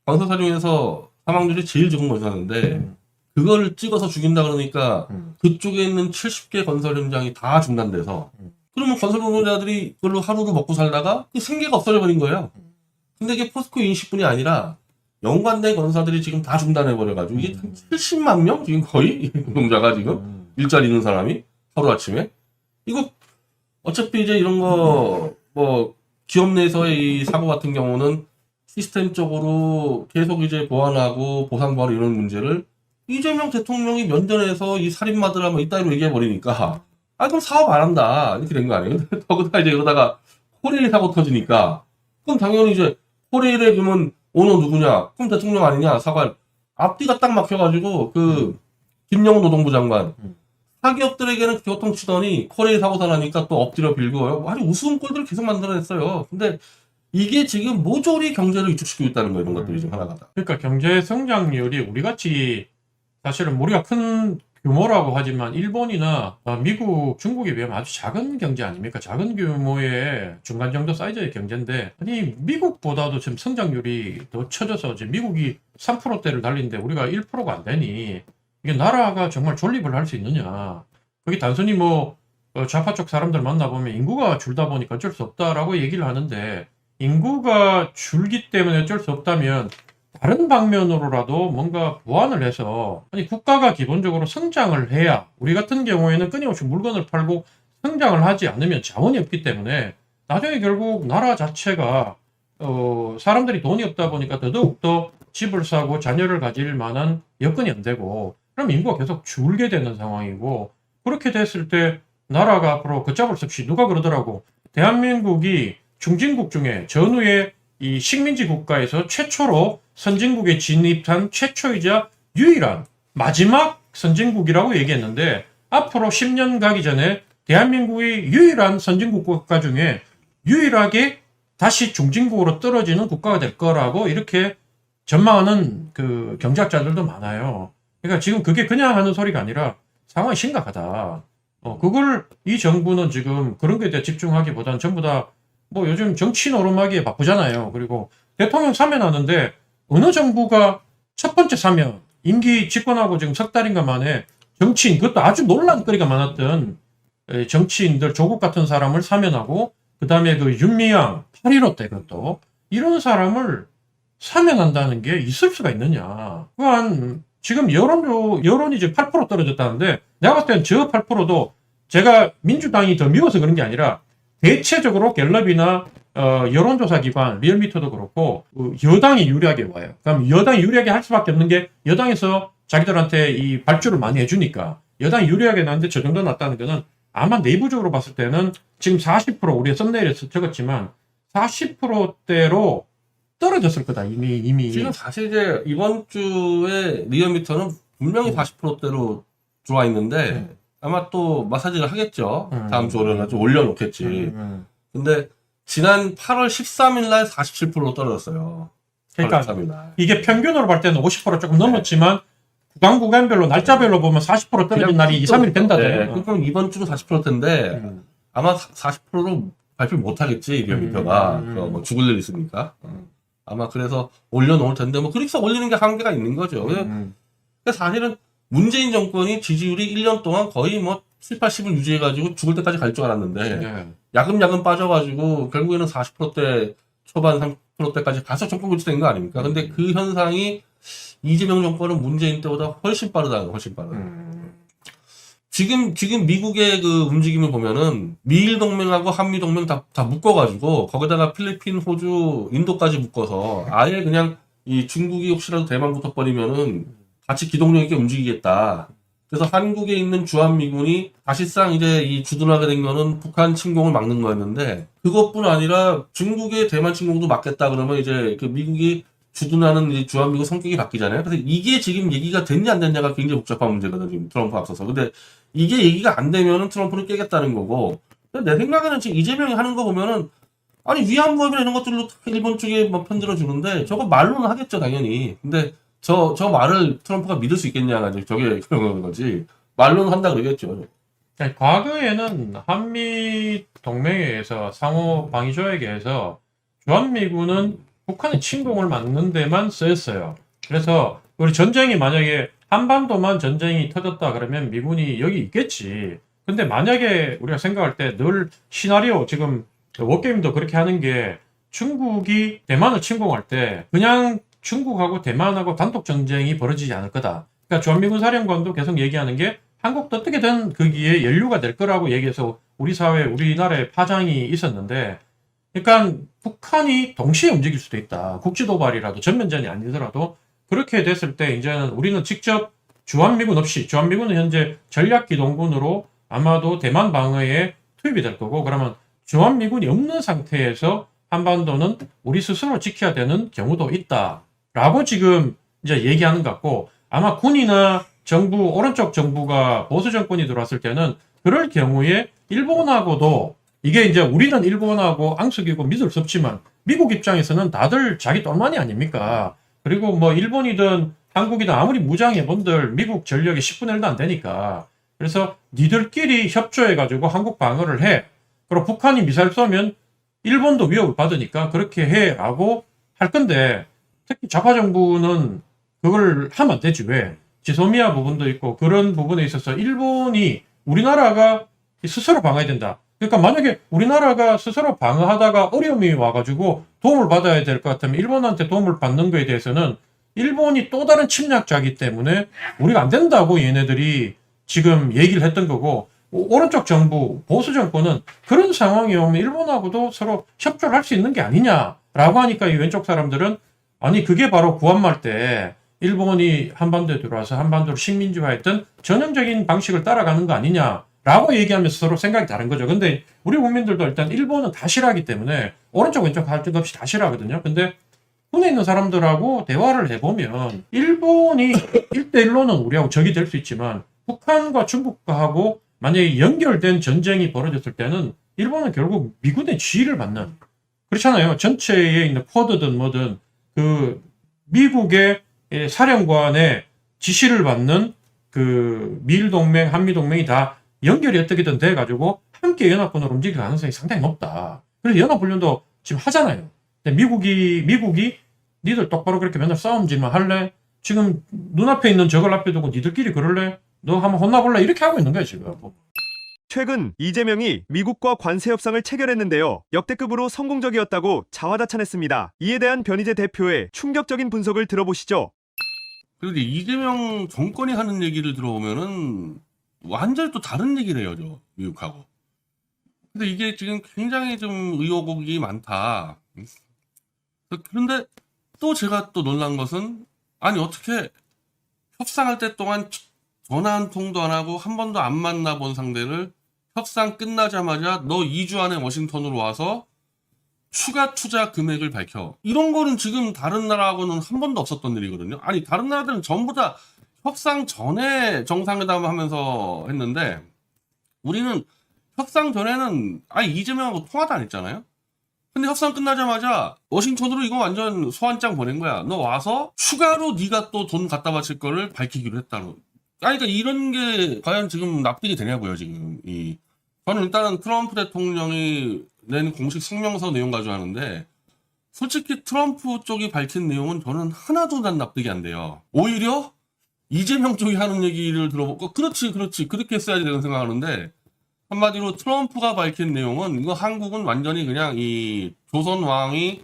건설사 중에서 사망률이 제일 적은 건설사인데 그거를 찍어서 죽인다 그러니까 그쪽에 있는 70개 건설 현장이 다 중단돼서 그러면 건설 노동자들이 그걸로 하루로 먹고 살다가 그 생계가 없어져 버린 거예요. 근데 이게 포스코 ENC뿐이 아니라 연관된 건설사들이 지금 다 중단해 버려가지고 이게 한 70만 명 지금 거의 노동자가 지금 일자리 있는 사람이 하루 아침에 이거 어차피 이제 이런 거 뭐 기업 내에서의 이 사고 같은 경우는 시스템적으로 계속 이제 보완하고 보상하고 이런 문제를 이재명 대통령이 면전에서 이 살인마들아 뭐 이따위로 얘기해 버리니까 아 그럼 사업 안 한다 이렇게 된 거 아니에요? 근데 더구나 이제 이러다가 코레일 사고 터지니까 그럼 당연히 이제 코레일에 그러면 오너 누구냐? 그럼 대통령 아니냐? 사관 앞뒤가 딱 막혀가지고 그 김영우 노동부 장관 사기업들에게는 교통 치더니 코레일 사고사 나니까 또 엎드려 빌고 아주 우스운 꼴들을 계속 만들어냈어요. 근데 이게 지금 모조리 경제를 위축시키고 있다는 거예요. 이런 것들이 좀 하나가 다. 그러니까 경제 성장률이 우리같이 사실은 우리가 큰 규모라고 하지만 일본이나 미국, 중국에 비하면 아주 작은 경제 아닙니까? 작은 규모의 중간 정도 사이즈의 경제인데 아니 미국보다도 지금 성장률이 더 처져서 지금 미국이 3%대를 달리는데 우리가 1%가 안 되니 이게 나라가 정말 존립을 할 수 있느냐. 그게 단순히 뭐 좌파 쪽 사람들 만나보면 인구가 줄다 보니까 어쩔 수 없다라고 얘기를 하는데 인구가 줄기 때문에 어쩔 수 없다면 다른 방면으로라도 뭔가 보완을 해서 아니 국가가 기본적으로 성장을 해야 우리 같은 경우에는 끊임없이 물건을 팔고 성장을 하지 않으면 자원이 없기 때문에 나중에 결국 나라 자체가 사람들이 돈이 없다 보니까 더더욱더 집을 사고 자녀를 가질 만한 여건이 안 되고 그럼 인구가 계속 줄게 되는 상황이고 그렇게 됐을 때 나라가 앞으로 걷잡을 수 없이 누가 그러더라고 대한민국이 중진국 중에 전후에 이 식민지 국가에서 최초로 선진국에 진입한 최초이자 유일한 마지막 선진국이라고 얘기했는데 앞으로 10년 가기 전에 대한민국이 유일한 선진국 국가 중에 유일하게 다시 중진국으로 떨어지는 국가가 될 거라고 이렇게 전망하는 그 경제학자들도 많아요. 그러니까 지금 그게 그냥 하는 소리가 아니라 상황이 심각하다. 그걸 이 정부는 지금 그런 거에 대해 집중하기보다는 전부 다 뭐 요즘 정치 노름하기에 바쁘잖아요. 그리고 대통령 사면하는데 어느 정부가 첫 번째 사면 임기 집권하고 지금 석 달인가 만에 정치인 그것도 아주 논란거리가 많았던 정치인들 조국 같은 사람을 사면하고 그 다음에 그 윤미향 8.15 때 그것도 이런 사람을 사면한다는 게 있을 수가 있느냐. 또한 지금 여론이 지금 8% 떨어졌다는데 내가 봤을 때는 저 8%도 제가 민주당이 더 미워서 그런 게 아니라 대체적으로 갤럽이나 여론조사 기관 리얼미터도 그렇고 여당이 유리하게 와요. 그럼 여당이 유리하게 할 수밖에 없는 게 여당에서 자기들한테 이 발주를 많이 해주니까 여당이 유리하게 나는데 저 정도 났다는 거는 아마 내부적으로 봤을 때는 지금 40% 우리가 썸네일에서 적었지만 40%대로 떨어졌을 거다 이미. 지금 사실 이제 이번 주에 리얼미터는 분명히 40%대로 들어와 있는데 아마 또 마사지를 하겠죠. 다음 주 월요일날 좀 올려놓겠지. 근데 지난 8월 13일 날 47%로 떨어졌어요. 그러니까 13일 날. 이게 평균으로 볼 때는 50% 조금 넘었지만 구간별로 날짜별로 보면 40% 떨어진 날이 2, 3일 된다잖아요. 네. 그럼 이번 주는 40%인데 아마 40%로 발표 못 하겠지 리얼미터가 뭐 죽을 일 있으니까. 아마 그래서 올려놓을 텐데 뭐 그렇게 올리는 게 한계가 있는 거죠. 그러니까 사실은 문재인 정권이 지지율이 1년 동안 거의 뭐 7, 80을 유지해가지고 죽을 때까지 갈 줄 알았는데 야금야금 빠져가지고 결국에는 40%대 초반 30%대까지 가서 정권 교체된 거 아닙니까? 근데 그 현상이 이재명 정권은 문재인 때보다 훨씬 빠르다. 지금 미국의 그 움직임을 보면은 미일 동맹하고 한미 동맹 다 묶어가지고 거기다가 필리핀, 호주, 인도까지 묶어서 아예 그냥 이 중국이 혹시라도 대만 붙어버리면은 같이 기동력 있게 움직이겠다. 그래서 한국에 있는 주한미군이 사실상 이제 이 주둔하게 된 거는 북한 침공을 막는 거였는데, 그것뿐 아니라 중국의 대만 침공도 막겠다 그러면 이제 그 미국이 주둔하는 이 주한미군 성격이 바뀌잖아요. 그래서 이게 지금 얘기가 됐냐 안 됐냐가 굉장히 복잡한 문제거든요. 지금 트럼프 앞서서. 근데 이게 얘기가 안 되면은 트럼프는 깨겠다는 거고, 내 생각에는 지금 이재명이 하는 거 보면은 아니 위안부나 이런 것들로 일본 쪽에 뭐 편들어 주는데 저거 말로는 하겠죠 당연히. 근데 저 말을 트럼프가 믿을 수 있겠냐가 저게 그런 거지. 말로는 한다 그러겠죠. 아니, 과거에는 한미 동맹회에서 상호 방위 조약에서 주한미군은 북한의 침공을 막는 데만 쓰였어요. 그래서 우리 전쟁이 만약에 한반도만 전쟁이 터졌다 그러면 미군이 여기 있겠지. 근데 만약에 우리가 생각할 때 늘 시나리오 지금 워게임도 그렇게 하는 게 중국이 대만을 침공할 때 그냥 중국하고 대만하고 단독 전쟁이 벌어지지 않을 거다. 그러니까 주한미군 사령관도 계속 얘기하는 게 한국도 어떻게든 거기에 연루가 될 거라고 얘기해서 우리 사회, 우리나라에 파장이 있었는데, 그러니까 북한이 동시에 움직일 수도 있다. 국지도발이라도 전면전이 아니더라도 그렇게 됐을 때 이제는 우리는 직접 주한미군 없이, 주한미군은 현재 전략기동군으로 아마도 대만 방어에 투입이 될 거고, 그러면 주한미군이 없는 상태에서 한반도는 우리 스스로 지켜야 되는 경우도 있다라고 지금 이제 얘기하는 것 같고, 아마 군이나 정부, 오른쪽 정부가 보수 정권이 들어왔을 때는 그럴 경우에 일본하고도, 이게 이제 우리는 일본하고 앙숙이고 믿을 수 없지만 미국 입장에서는 다들 자기 똘마니 아닙니까? 그리고 뭐 일본이든 한국이든 아무리 무장해본들 미국 전력의 10분의 1도 안 되니까. 그래서 니들끼리 협조해가지고 한국 방어를 해. 그리고 북한이 미사일 쏘면 일본도 위협을 받으니까 그렇게 해라고 할 건데, 특히 좌파 정부는 그걸 하면 안 되지. 왜? 지소미아 부분도 있고 그런 부분에 있어서 일본이 우리나라가 스스로 방어해야 된다. 그러니까 만약에 우리나라가 스스로 방어하다가 어려움이 와가지고 도움을 받아야 될 것 같으면 일본한테 도움을 받는 거에 대해서는 일본이 또 다른 침략자이기 때문에 우리가 안 된다고 얘네들이 지금 얘기를 했던 거고, 오른쪽 정부, 보수 정권은 그런 상황이 오면 일본하고도 서로 협조를 할 수 있는 게 아니냐라고 하니까 이 왼쪽 사람들은 아니 그게 바로 구한말 때 일본이 한반도에 들어와서 한반도를 식민지화했던 전형적인 방식을 따라가는 거 아니냐라고 얘기하면서 서로 생각이 다른 거죠. 근데 우리 국민들도 일단 일본은 다 싫어하기 때문에 오른쪽 왼쪽 할 것 없이 다 싫어하거든요. 근데 군에 있는 사람들하고 대화를 해보면 일본이 1대1로는 우리하고 적이 될 수 있지만 북한과 중국과 하고 만약에 연결된 전쟁이 벌어졌을 때는 일본은 결국 미군의 지휘를 받는, 그렇잖아요. 전체에 있는 쿼드든 뭐든 그 미국의 사령관의 지시를 받는 그 미일 동맹, 한미 동맹이 다 연결이 어떻게든 돼가지고 함께 연합군으로 움직일 가능성이 상당히 높다. 그래서 연합훈련도 지금 하잖아요. 근데 미국이 니들 똑바로 그렇게 맨날 싸움질만 할래? 지금 눈앞에 있는 적을 앞에 두고 니들끼리 그럴래? 너 한번 혼나볼래? 이렇게 하고 있는 거야 지금. 최근 이재명이 미국과 관세 협상을 체결했는데요. 역대급으로 성공적이었다고 자화자찬했습니다. 이에 대한 변희재 대표의 충격적인 분석을 들어보시죠. 그리고 이재명 정권이 하는 얘기를 들어보면은 완전히 또 다른 얘기를 해요, 미국하고. 근데 이게 지금 굉장히 좀 의혹이 많다. 그런데 또 제가 또 놀란 것은, 아니 어떻게 협상할 때 동안 전화 한 통도 안 하고 한 번도 안 만나본 상대를 협상 끝나자마자 너 2주 안에 워싱턴으로 와서 추가 투자 금액을 밝혀. 이런 거는 지금 다른 나라하고는 한 번도 없었던 일이거든요. 아니 다른 나라들은 전부 다 협상 전에 정상회담 하면서 했는데, 우리는 협상 전에는 아니 이재명하고 통화도 안 했잖아요. 근데 협상 끝나자마자 워싱턴으로 이거 완전 소환장 보낸 거야. 너 와서 추가로 네가 또 돈 갖다 바칠 거를 밝히기로 했다는. 아니, 그러니까 이런 게 과연 지금 납득이 되냐고요, 지금. 저는 일단은 트럼프 대통령이 낸 공식 성명서 내용 가지고 하는데, 솔직히 트럼프 쪽이 밝힌 내용은 저는 하나도 난 납득이 안 돼요. 오히려 이재명 쪽이 하는 얘기를 들어보고, 그렇지. 그렇게 했어야지 내가 생각하는데, 한마디로 트럼프가 밝힌 내용은, 이거 한국은 완전히 그냥 이 조선왕이,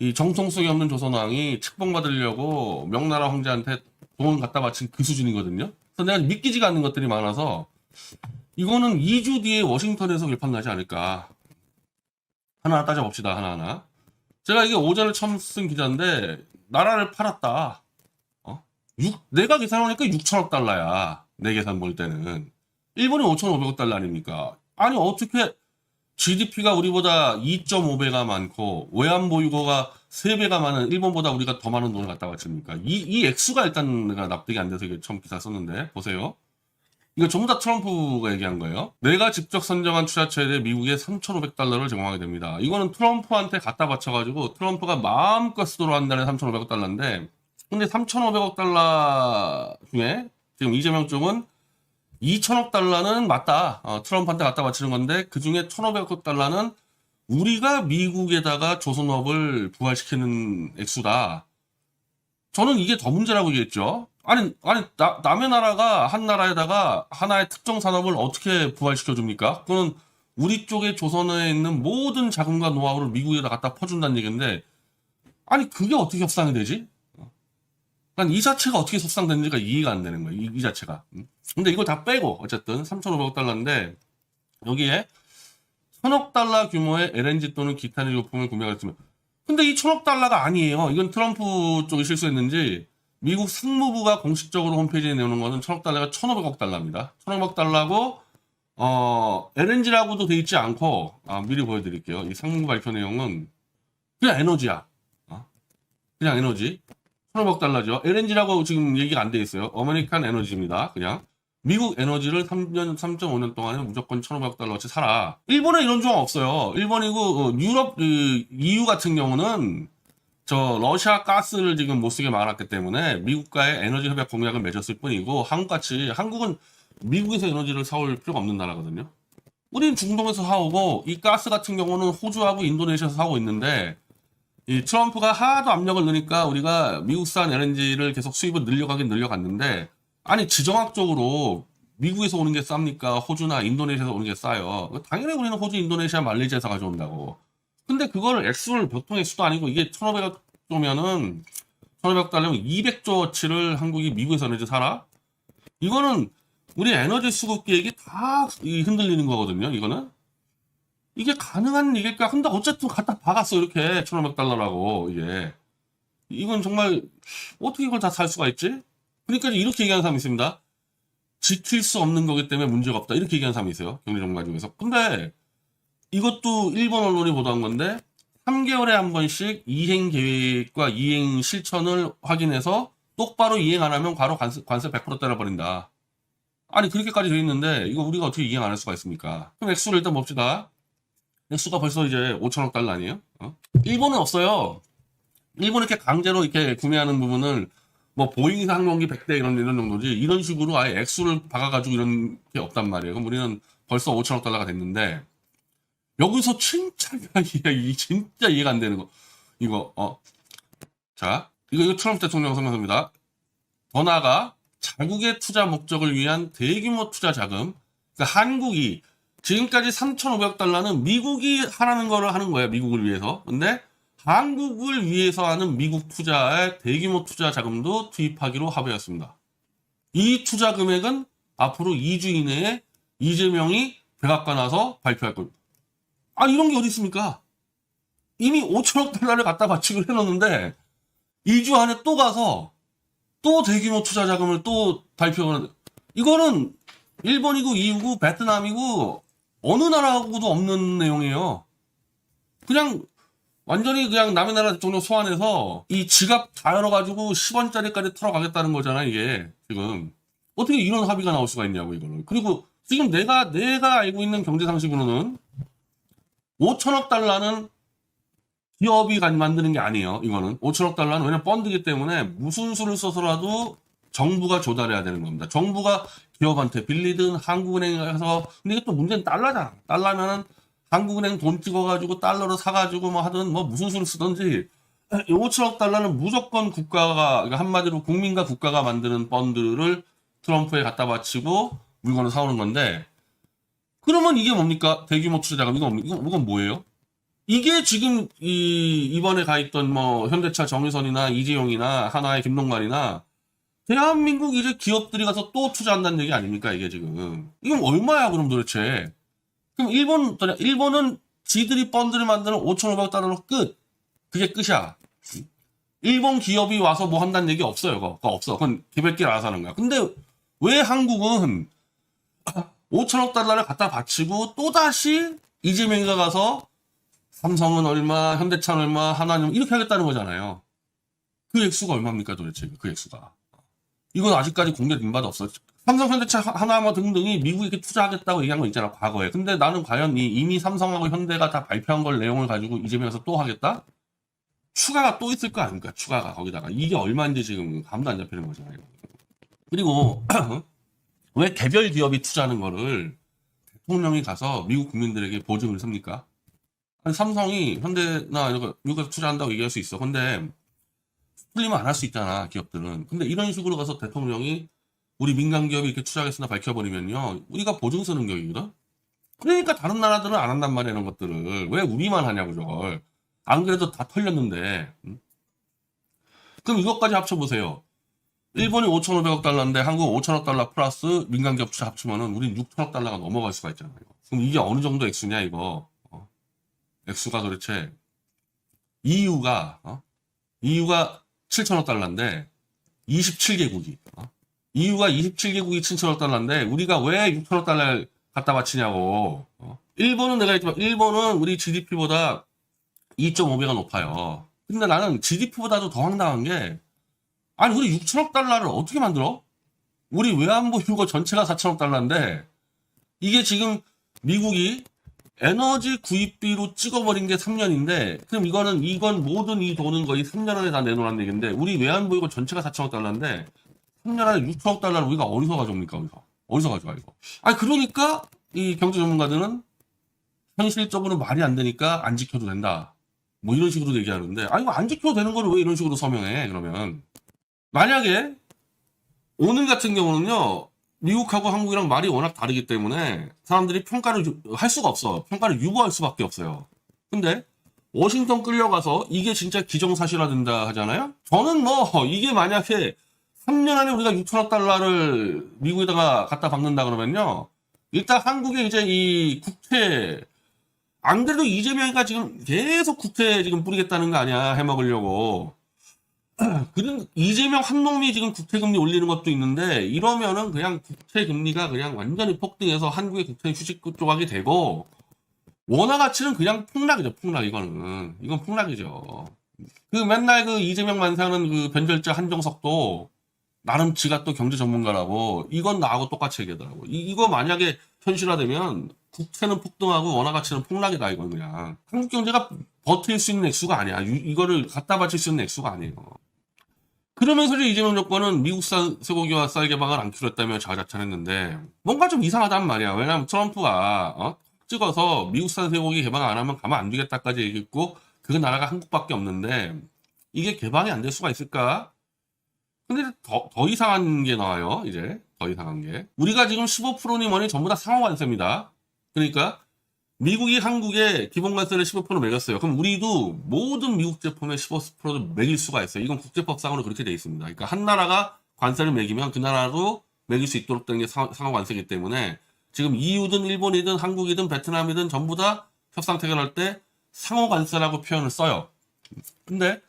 이 정통성이 없는 조선왕이 책봉받으려고 명나라 황제한테 돈 갖다 바친 그 수준이거든요. 그래서 내가 믿기지가 않는 것들이 많아서 이거는 2주 뒤에 워싱턴에서 결판 나지 않을까. 하나하나 따져봅시다. 하나하나. 제가 이게 오전에 처음 쓴 기자인데 나라를 팔았다. 내가 계산하니까 6천억 달러야. 내 계산 볼 때는. 일본이 5,500억 달러 아닙니까? 아니, 어떻게 GDP가 우리보다 2.5배가 많고, 외환 보유고가 3배가 많은 일본보다 우리가 더 많은 돈을 갖다 바칩니까? 이 액수가 일단 내가 납득이 안 돼서 처음 기사 썼는데, 보세요. 이거 전부 다 트럼프가 얘기한 거예요. 내가 직접 선정한 투자처에 대해 미국에 3,500달러를 제공하게 됩니다. 이거는 트럼프한테 갖다 바쳐가지고 트럼프가 마음껏 쓰도록 한다는 3,500억 달러인데, 근데 3,500억 달러 중에 지금 이재명 쪽은 2천억 달러는 맞다. 트럼프한테 갖다 바치는 건데 그 중에 1,500억 달러는 우리가 미국에다가 조선업을 부활시키는 액수다. 저는 이게 더 문제라고 얘기했죠. 아니, 남의 나라가 한 나라에다가 하나의 특정 산업을 어떻게 부활시켜 줍니까? 그거는 우리 쪽에 조선에 있는 모든 자금과 노하우를 미국에다 갖다 퍼준다는 얘기인데, 아니, 그게 어떻게 협상이 되지? 난 이 자체가 어떻게 협상되는지가 이해가 안 되는 거예요. 이 자체가. 근데 이걸 다 빼고 어쨌든 3,500억 달러인데 여기에 1,000억 달러 규모의 LNG 또는 기타 유품을 구매가 됐으면, 근데 이 1,000억 달러가 아니에요. 이건 트럼프 쪽이 실수했는지 미국 상무부가 공식적으로 홈페이지에 내놓는 거는 1,000억 달러가 1,500억 달러입니다. 1,500억 달러고 LNG라고도 돼 있지 않고, 미리 보여드릴게요. 이 상무부 발표 내용은 그냥 에너지야. 그냥 에너지. 1,500억 달러죠. LNG라고 지금 얘기가 안 돼 있어요. 아메리칸 에너지입니다. 그냥. 미국 에너지를 3.5년 동안에 무조건 1,500억 달러어치 사라. 일본에 이런 조항 없어요. 일본이고, 유럽, EU 같은 경우는 러시아 가스를 지금 못 쓰게 막아놨기 때문에 미국과의 에너지 협약 공약을 맺었을 뿐이고, 한국같이, 한국은 미국에서 에너지를 사올 필요가 없는 나라거든요. 우리는 중동에서 사오고, 이 가스 같은 경우는 호주하고 인도네시아에서 사고 있는데, 이 트럼프가 하도 압력을 넣으니까 우리가 미국산 LNG를 계속 수입을 늘려가긴 늘려갔는데, 아니, 지정학적으로 미국에서 오는 게 쌉니까? 호주나 인도네시아에서 오는 게 싸요. 당연히 우리는 호주, 인도네시아, 말레이시아에서 가져온다고. 근데 그거를 액수를 보통 액수도 아니고, 이게 1,500억 조면은 1,500억 달러면 200조어치를 한국이 미국에서 에너지 사라? 이거는 우리 에너지 수급 계획이 다 흔들리는 거거든요. 이거는 이게 가능한 얘기일까? 근데 어쨌든 갖다 박았어. 이렇게 1,500달러라고. 이건 정말 어떻게 이걸 다 살 수가 있지? 그러니까 이렇게 얘기하는 사람이 있습니다. 지킬 수 없는 거기 때문에 문제가 없다. 이렇게 얘기하는 사람이 있어요. 경제 전문가 중에서. 근데 이것도 일본 언론이 보도한 건데 3개월에 한 번씩 이행 계획과 이행 실천을 확인해서 똑바로 이행 안 하면 바로 관세 100% 때려버린다. 아니, 그렇게까지 돼 있는데 이거 우리가 어떻게 이행 안 할 수가 있습니까? 그럼 액수를 일단 봅시다. 액수가 벌써 이제 5천억 달러 아니에요? 일본은 없어요. 일본 이렇게 강제로 이렇게 구매하는 부분을 뭐 보잉 항공기 100대 이런 정도지, 이런 식으로 아예 액수를 박아가지고 이런 게 없단 말이에요. 그럼 우리는 벌써 5천억 달러가 됐는데, 여기서 진짜 이해가 안 되는 거. 자, 이거 트럼프 대통령 성명서입니다. 더 나아가 자국의 투자 목적을 위한 대규모 투자 자금. 그러니까 한국이 지금까지 3,500억 달러는 미국이 하라는 거를 하는 거예요. 미국을 위해서. 근데 한국을 위해서 하는 미국 투자의 대규모 투자 자금도 투입하기로 합의했습니다. 이 투자 금액은 앞으로 2주 이내에 이재명이 백악관 와서 발표할 겁니다. 이런 게 어디 있습니까? 이미 5천억 달러를 갖다 바치기로 해놓는데 2주 안에 또 가서 또 대규모 투자 자금을 또 발표하는, 이거는 일본이고 EU고 베트남이고 어느 나라하고도 없는 내용이에요. 그냥 완전히 그냥 남의 나라 대통령 소환해서 이 지갑 다 열어가지고 10원짜리까지 털어가겠다는 거잖아, 이게. 지금 어떻게 이런 합의가 나올 수가 있냐고, 이거는. 그리고 지금 내가 알고 있는 경제 상식으로는 5천억 달러는 기업이 만드는 게 아니에요. 이거는 5천억 달러는 왜냐면 펀드이기 때문에 무슨 수를 써서라도 정부가 조달해야 되는 겁니다. 정부가 기업한테 빌리든 한국은행에 가서, 근데 이게 또 문제는 달러잖아. 달러면은 한국은행 돈 찍어가지고 달러로 사가지고 뭐 하든 뭐 무슨 수를 쓰든지, 5천억 달러는 무조건 국가가, 그러니까 한마디로 국민과 국가가 만드는 펀드를 트럼프에 갖다 바치고 물건을 사오는 건데, 그러면 이게 뭡니까? 대규모 투자 자금. 이건 뭐예요? 이게 지금 이번에 가 있던 뭐 현대차 정유선이나 이재용이나 하나의 김동관이나 대한민국 이제 기업들이 가서 또 투자한다는 얘기 아닙니까? 이게 지금. 이건 얼마야, 그럼 도대체? 그럼 일본은 지들이 펀드를 만드는 5,500달러로 끝. 그게 끝이야. 일본 기업이 와서 뭐 한다는 얘기 없어요. 그거 없어. 그건 개별끼리 알아서 하는 거야. 근데 왜 한국은 5천억 달러를 갖다 바치고 또다시 이재명이가 가서 삼성은 얼마, 현대차는 얼마, 하나는 이렇게 하겠다는 거잖아요. 그 액수가 얼마입니까 도대체 그 액수가. 이건 아직까지 공개된 바도 없어. 삼성, 현대차, 하나마 등등이 미국에 이렇게 투자하겠다고 얘기한 거 있잖아 과거에. 근데 나는 과연 이미 삼성하고 현대가 다 발표한 걸 내용을 가지고 이재명에서 또 하겠다? 추가가 또 있을 거 아닙니까? 추가가 거기다가. 이게 얼마인지 지금 감도 안 잡히는 거잖아요. 그리고 왜 개별 기업이 투자하는 거를 대통령이 가서 미국 국민들에게 보증을 섭니까? 아니, 삼성이 현대나 이런 거 미국에서 투자한다고 얘기할 수 있어. 근데 풀리면 안 할 수 있잖아, 기업들은. 근데 이런 식으로 가서 대통령이 우리 민간 기업이 이렇게 투자하겠으나 밝혀버리면요, 우리가 보증 쓰는 격이거든? 그러니까 다른 나라들은 안 한단 말이야, 이런 것들을. 왜 우리만 하냐고, 저걸. 안 그래도 다 털렸는데. 그럼 이것까지 합쳐보세요. 일본이 5,500억 달러인데 한국 5천억 달러 플러스 민간 기업 투자 합치면은 우린 6천억 달러가 넘어갈 수가 있잖아요. 그럼 이게 어느 정도 액수냐, 이거. 액수가 도대체. EU가 7천억 달러인데 27개국이. EU가 27개국이 7천억 달러인데 우리가 왜 6천억 달러를 갖다 바치냐고. 일본은 내가 했지만 일본은 우리 GDP보다 2.5배가 높아요. 근데 나는 GDP보다도 더 황당한 게 아니 우리 6천억 달러를 어떻게 만들어? 우리 외환보 휴거 전체가 4천억 달러인데 이게 지금 미국이 에너지 구입비로 찍어버린 게 3년인데 그럼 이건 모든 이 돈은 거의 3년 안에 다 내놓으라는 얘기인데 우리 외환보 휴거 전체가 4천억 달러인데 3년 안에 6천억 달러를 우리가 어디서 가져옵니까? 어디서 가져와 이거? 아니 그러니까 이 경제 전문가들은 현실적으로 말이 안 되니까 안 지켜도 된다. 뭐 이런 식으로 얘기하는데 아니 이거 안 지켜도 되는 거를 왜 이런 식으로 서명해? 그러면 만약에 오늘 같은 경우는요 미국하고 한국이랑 말이 워낙 다르기 때문에 사람들이 평가를 할 수가 없어. 평가를 유보할 수밖에 없어요. 근데 워싱턴 끌려가서 이게 진짜 기정사실화 된다 하잖아요. 저는 뭐 이게 만약에 3년 안에 우리가 6천억 달러를 미국에다가 갖다 박는다 그러면요 일단 한국에 이제 이 국채 안 그래도 이재명이가 지금 계속 국채 지금 뿌리겠다는 거 아니야 해먹으려고. 그런 이재명 한 놈이 지금 국채금리 올리는 것도 있는데 이러면은 그냥 국채금리가 그냥 완전히 폭등해서 한국의 국채 휴식 조각이 되고 원화 가치는 그냥 폭락이죠. 폭락 이건 폭락이죠. 그 맨날 그 이재명 만세하는 그 변절자 한정석도 나름 지가 또 경제 전문가라고 이건 나하고 똑같이 얘기하더라고. 이거 만약에 현실화되면 국채는 폭등하고 원화 가치는 폭락이다 이건 그냥. 한국 경제가 버틸 수 있는 액수가 아니야. 이거를 갖다 바칠 수 있는 액수가 아니에요. 그러면서 이재명 정권은 미국산 쇠고기와 쌀 개방을 안 키웠다며 자화자찬했는데 뭔가 좀 이상하단 말이야. 왜냐하면 트럼프가 찍어서 미국산 쇠고기 개방 안 하면 가만 안 두겠다까지 얘기했고 그 나라가 한국밖에 없는데 이게 개방이 안 될 수가 있을까? 근데 더 이상한 게 나와요. 이제 더 이상한 게 우리가 지금 15%니 뭐니 전부 다 상호관세입니다. 그러니까 미국이 한국에 기본관세를 15% 매겼어요. 그럼 우리도 모든 미국 제품에 15%를 매길 수가 있어요. 이건 국제법상으로 그렇게 돼 있습니다. 그러니까 한 나라가 관세를 매기면 그 나라로 매길 수 있도록 되는 게 상호관세이기 때문에 지금 EU든 일본이든 한국이든 베트남이든 전부 다 협상 체결할 때 상호관세라고 표현을 써요. 근데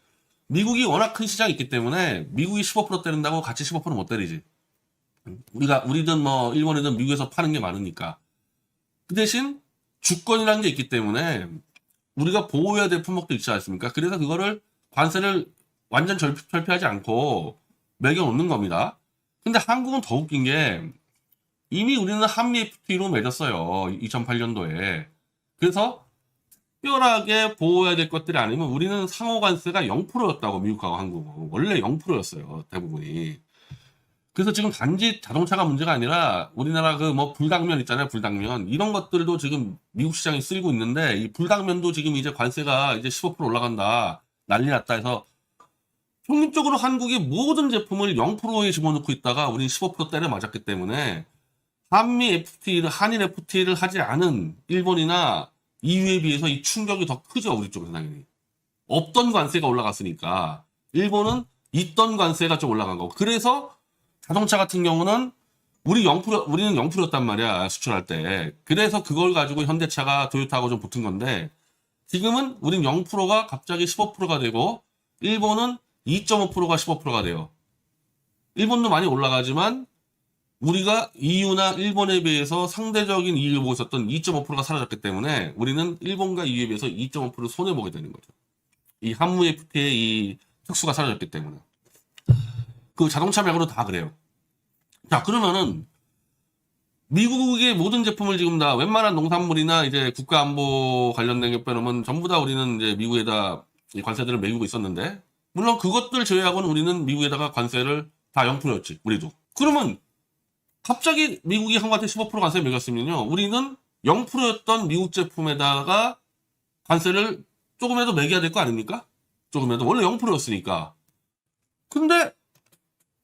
미국이 워낙 큰 시장이 있기 때문에 미국이 15% 때린다고 같이 15% 못 때리지. 우리든 뭐 일본이든 미국에서 파는 게 많으니까. 그 대신 주권이라는 게 있기 때문에 우리가 보호해야 될 품목도 있지 않습니까? 그래서 그거를 관세를 완전 철폐하지 않고 매겨놓는 겁니다. 근데 한국은 더 웃긴 게 이미 우리는 한미 FTA로 맺었어요. 2008년도에. 그래서 특별하게 보호해야 될 것들이 아니면 우리는 상호관세가 0%였다고 미국하고 한국은. 원래 0%였어요. 대부분이. 그래서 지금 단지 자동차가 문제가 아니라 우리나라 그 뭐 불당면 있잖아요. 불당면. 이런 것들도 지금 미국 시장에 쓸고 있는데 이 불당면도 지금 이제 관세가 이제 15% 올라간다. 난리 났다 해서 평균적으로 한국이 모든 제품을 0%에 집어넣고 있다가 우리는 15% 때려 맞았기 때문에 한미 FTA를 한일 FTA를 하지 않은 일본이나 EU에 비해서 이 충격이 더 크죠. 우리 쪽은 당연히. 없던 관세가 올라갔으니까 일본은 있던 관세가 좀 올라간 거고. 그래서 자동차 같은 경우는 우리는 0%였단 말이야, 수출할 때. 그래서 그걸 가지고 현대차가 도요타하고 좀 붙은 건데, 지금은 우린 0%가 갑자기 15%가 되고, 일본은 2.5%가 15%가 돼요. 일본도 많이 올라가지만 우리가 EU나 일본에 비해서 상대적인 이익을 보고 있었던 2.5%가 사라졌기 때문에 우리는 일본과 EU에 비해서 2.5% 손해보게 되는 거죠. 이 한무 FTA의 이 특수가 사라졌기 때문에. 그 자동차 말고도 다 그래요. 자, 그러면은 미국의 모든 제품을 지금 다 웬만한 농산물이나 이제 국가안보 관련된 게 빼놓으면 전부 다 우리는 이제 미국에다 이 관세들을 매기고 있었는데, 물론 그것들 제외하고는 우리는 미국에다가 관세를 다 0%였지, 우리도. 그러면 갑자기 미국이 한국한테 15% 관세 매겼으면요, 우리는 0%였던 미국 제품에다가 관세를 조금이라도 매겨야 될 거 아닙니까? 조금이라도. 원래 0%였으니까. 근데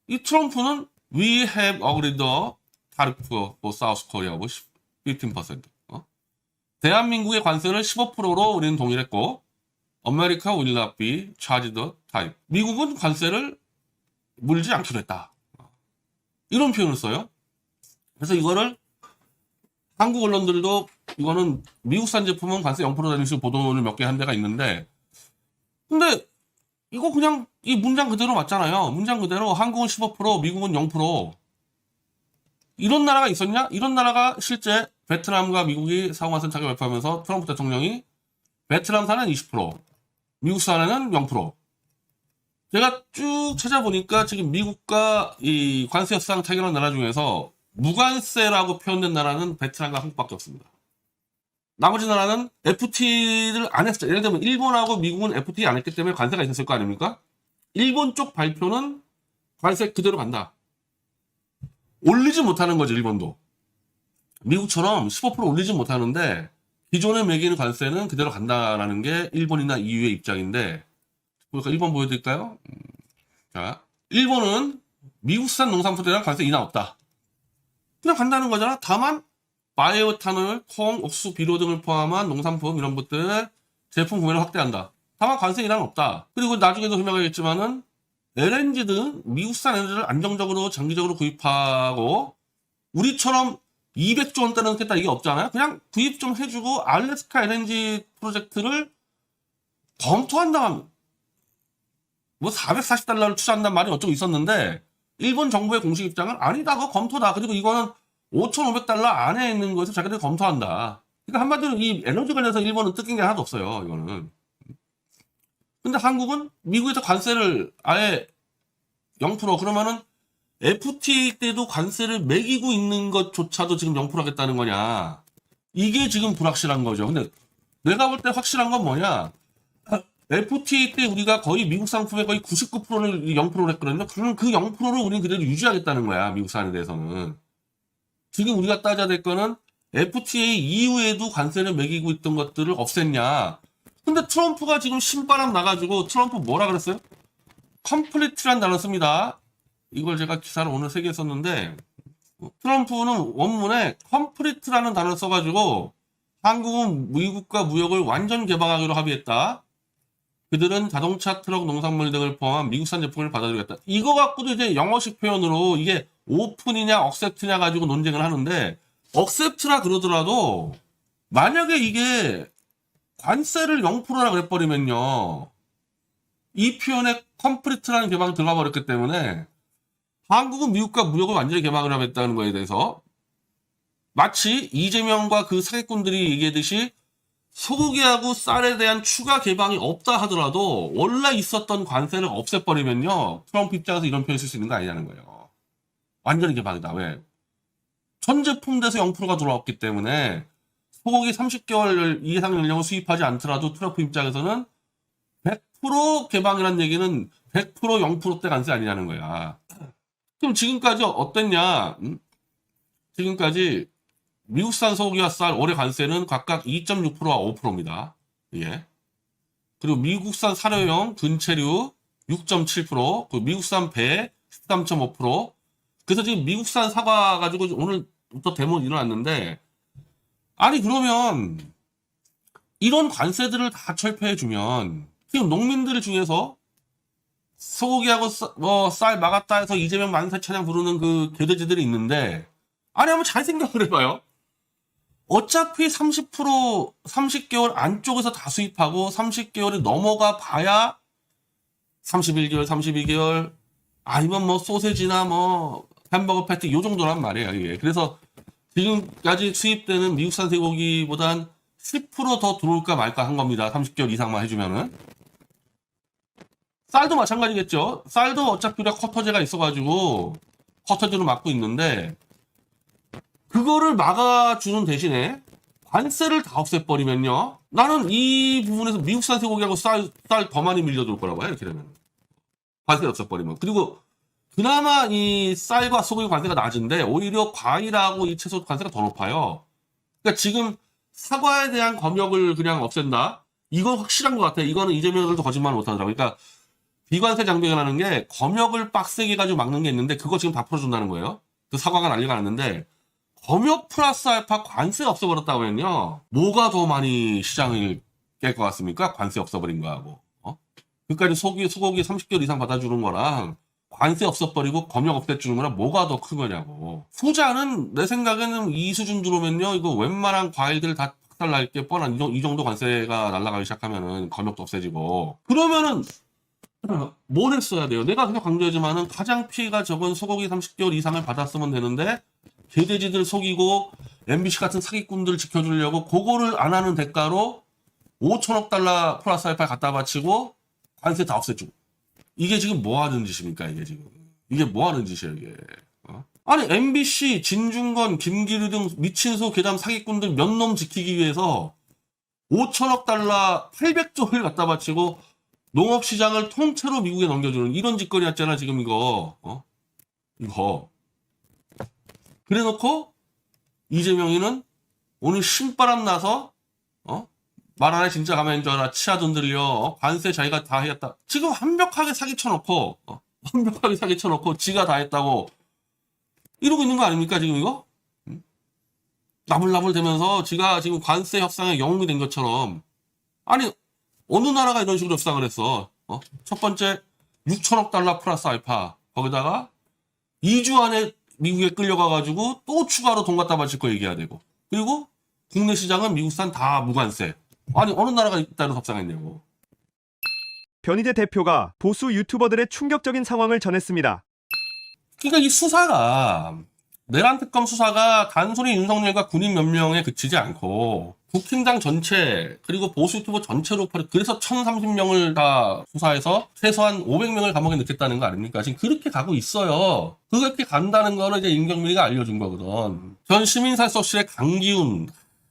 이 트럼프는 We have agreed the tariff for South Korea was 15%. 대한민국의 관세를 15%로 우리는 동의를 했고, America will not be charged the tariff. 미국은 관세를 물지 않기로 했다. 이런 표현을 써요. 그래서 이거를 한국 언론들도 이거는 미국산 제품은 관세 0%라는 식으로 보도를 몇 개 한 데가 있는데, 근데 이거 그냥 이 문장 그대로 맞잖아요. 문장 그대로 한국은 15%, 미국은 0%. 이런 나라가 있었냐? 이런 나라가 실제 베트남과 미국이 상호관세 타결 발표하면서 트럼프 대통령이 베트남산은 20%, 미국산에는 0%. 제가 쭉 찾아보니까 지금 미국과 이 관세 협상 타결한 나라 중에서 무관세라고 표현된 나라는 베트남과 한국밖에 없습니다. 나머지 나라는 FTA를 안 했죠. 예를 들면 일본하고 미국은 FTA 안 했기 때문에 관세가 있었을 거 아닙니까? 일본 쪽 발표는 관세 그대로 간다. 올리지 못하는 거죠, 일본도. 미국처럼 15% 올리지 못하는데 기존에 매기는 관세는 그대로 간다라는 게 일본이나 EU의 입장인데, 그러니까 1번 보여드릴까요? 자, 일본은 미국산 농산품들이랑 관세 인하 없다. 그냥 간다는 거잖아. 다만 바이오탄올, 콩, 옥수, 비료 등을 포함한 농산품 이런 것들 제품 구매를 확대한다. 다만 관세 인하는 없다. 그리고 나중에도 설명하겠지만은 LNG 등 미국산 에너지를 안정적으로 장기적으로 구입하고 우리처럼 200조 원대는 넣겠다 이게 없잖아요. 그냥 구입 좀 해주고 알래스카 LNG 프로젝트를 검토한다면 뭐 440달러를 투자한다는 말이 어쩌고 있었는데, 일본 정부의 공식 입장은 아니다, 그거 검토다. 그리고 이거는 5,500달러 안에 있는 것을 자기들이 검토한다. 그러니까 한마디로 이 에너지 관련해서 일본은 뜯긴 게 하나도 없어요, 이거는. 근데 한국은 미국에서 관세를 아예 0%, 그러면은 FTA 때도 관세를 매기고 있는 것조차도 지금 0% 하겠다는 거냐. 이게 지금 불확실한 거죠. 근데 내가 볼 때 확실한 건 뭐냐. FTA 때 우리가 거의 미국 상품의 거의 99%를 0%로 했거든요. 그럼 그 0%를 우리는 그대로 유지하겠다는 거야, 미국산에 대해서는. 지금 우리가 따져야 될 거는 FTA 이후에도 관세를 매기고 있던 것들을 없앴냐. 근데 트럼프가 지금 신바람 나가지고 트럼프 뭐라 그랬어요? 컴플리트란 단어 씁니다. 이걸 제가 기사를 오늘 3개 썼는데, 트럼프는 원문에 컴플리트라는 단어를 써가지고 한국은 미국과 무역을 완전 개방하기로 합의했다. 그들은 자동차, 트럭, 농산물 등을 포함한 미국산 제품을 받아들이겠다. 이거 갖고도 이제 영어식 표현으로 이게 오픈이냐 억셉트냐 가지고 논쟁을 하는데, 억셉트라 그러더라도 만약에 이게 관세를 0%라 그래버리면요, 이 표현에 컴플리트라는 개방이 들어가 버렸기 때문에 한국은 미국과 무역을 완전히 개방을 하겠다는 거에 대해서 마치 이재명과 그 사기꾼들이 얘기하듯이 소고기하고 쌀에 대한 추가 개방이 없다 하더라도 원래 있었던 관세를 없애버리면요, 트럼프 입장에서 이런 표현 쓸 수 있는 거 아니냐는 거예요. 완전히 개방이다. 왜? 전 제품에서 0%가 돌아왔기 때문에 소고기 30개월 이상 연령을 수입하지 않더라도 트럼프 입장에서는 100% 개방이라는 얘기는 100% 0%대 관세 아니냐는 거야. 그럼 지금까지 어땠냐? 지금까지 미국산 소고기와 쌀 올해 관세는 각각 2.6%와 5%입니다. 예. 그리고 미국산 사료용 근체류 6.7%, 그 미국산 배 13.5%. 그래서 지금 미국산 사과 가지고 오늘부터 데모 일어났는데, 아니 그러면 이런 관세들을 다 철폐해주면 지금 농민들 중에서 소고기하고 쌀 막았다 해서 이재명 만세 찬양 부르는 그 개돼지들이 있는데, 아니 한번 잘 생각을 해봐요. 어차피 30% 30개월 안쪽에서 다 수입하고 30개월이 넘어가 봐야 31개월, 32개월, 아니면 뭐 소세지나 뭐 햄버거 패티 요 정도란 말이에요, 이게. 그래서 지금까지 수입되는 미국산 쇠고기보단 10% 더 들어올까 말까 한 겁니다. 30개월 이상만 해주면은. 쌀도 마찬가지겠죠. 쌀도 어차피 우리가 커터제가 있어가지고 커터제로 막고 있는데, 그거를 막아주는 대신에 관세를 다 없애버리면요, 나는 이 부분에서 미국산 쇠고기하고 쌀 더 많이 밀려들 거라고 봐요, 이렇게 되면. 관세 없애버리면. 그리고 그나마 이 쌀과 소고기 관세가 낮은데 오히려 과일하고 이 채소 관세가 더 높아요. 그러니까 지금 사과에 대한 검역을 그냥 없앤다? 이건 확실한 것 같아요. 이거는 이재명들도 거짓말 못하더라고요. 그러니까 비관세 장벽이라는 게 검역을 빡세게 가지고 막는 게 있는데 그거 지금 다 풀어준다는 거예요. 그 사과가 난리가 났는데, 검역 플러스 알파 관세 없어버렸다고 하면요, 뭐가 더 많이 시장을 깰 것 같습니까? 관세 없어버린 거하고. 그까지 소고기 30개월 이상 받아주는 거랑 관세 없어버리고 검역 없애주는 거랑 뭐가 더 큰 거냐고. 후자는 내 생각에는 이 수준 들어오면요, 이거 웬만한 과일들 다 박살날 게 뻔한 이 정도 관세가 날아가기 시작하면은 검역도 없애지고. 그러면은 뭘 했어야 돼요? 내가 그냥 강조하지만은 가장 피해가 적은 소고기 30개월 이상을 받았으면 되는데, 개돼지들 속이고 MBC 같은 사기꾼들 지켜주려고 그거를 안 하는 대가로 5천억 달러 플러스 알파 갖다 바치고 관세 다 없애주고. 이게 지금 뭐 하는 짓입니까, 이게 지금. 이게 뭐 하는 짓이에요, 이게. 아니, MBC, 진중건, 김기르 등 미친 소 괴담 사기꾼들 몇 놈 지키기 위해서 5천억 달러 800조를 갖다 바치고 농업시장을 통째로 미국에 넘겨주는 이런 짓거리였잖아, 지금 이거. 이거. 그래 놓고 이재명이는 오늘 신바람 나서 말 안에 진짜 가만인 줄 알아, 치아 돈 들려, 관세 자기가 다 했다. 지금 완벽하게 사기쳐놓고 완벽하게 사기쳐놓고 지가 다 했다고 이러고 있는 거 아닙니까, 지금 이거? 나불나불 대면서 지가 지금 관세 협상의 영웅이 된 것처럼. 아니, 어느 나라가 이런 식으로 협상을 했어? 첫 번째 6천억 달러 플러스 알파, 거기다가 2주 안에 미국에 끌려가가지고 또 추가로 돈 갖다 바칠 거 얘기해야 되고, 그리고 국내 시장은 미국산 다 무관세. 아니, 어느 나라가 이따로 협상했냐고. 변희재 대표가 보수 유튜버들의 충격적인 상황을 전했습니다. 그러니까 이 수사가, 내란 특검 수사가 단순히 윤석열과 군인 몇 명에 그치지 않고 국힘당 전체 그리고 보수 유튜버 전체로, 그래서 1030명을 다 수사해서 최소한 500명을 감옥에 넣겠다는 거 아닙니까? 지금 그렇게 가고 있어요. 그렇게 간다는 거는 이제 임경민이가 알려준 거거든. 전 시민사회섭실의 강기훈,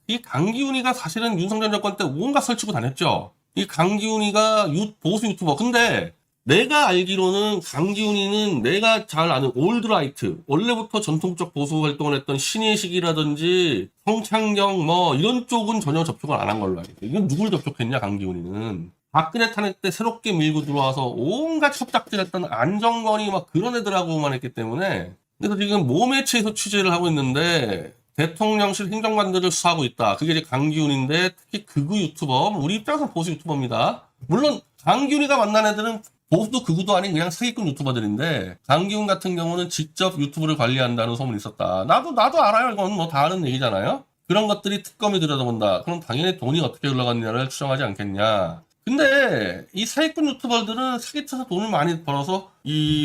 이 강기훈이가 사실은 윤석열 정권 때 온갖 설치고 다녔죠. 이 강기훈이가 보수 유튜버. 근데 내가 알기로는 강기훈이는 내가 잘 아는 올드라이트, 원래부터 전통적 보수 활동을 했던 신혜식이라든지 성창경 뭐 이런 쪽은 전혀 접촉을 안 한 걸로 알고 있어요. 이건 누굴 접촉했냐, 강기훈이는. 박근혜 탄핵 때 새롭게 밀고 들어와서 온갖 협작질했던 안정건이 막 그런 애들하고만 했기 때문에. 그래서 지금 모매체에서 취재를 하고 있는데 대통령실 행정관들을 수사하고 있다. 그게 이제 강기훈인데, 특히 극우 유튜버, 우리 입장에서 보수 유튜버입니다. 물론 강기훈이가 만난 애들은 보수도 극우도 아닌 그냥 사기꾼 유튜버들인데, 강기훈 같은 경우는 직접 유튜브를 관리한다는 소문이 있었다. 나도 알아요. 이건 뭐 다 아는 얘기잖아요. 그런 것들이 특검이 들여다본다. 그럼 당연히 돈이 어떻게 흘러갔느냐를 추정하지 않겠냐. 근데 이 사기꾼 유튜버들은 사기쳐서 돈을 많이 벌어서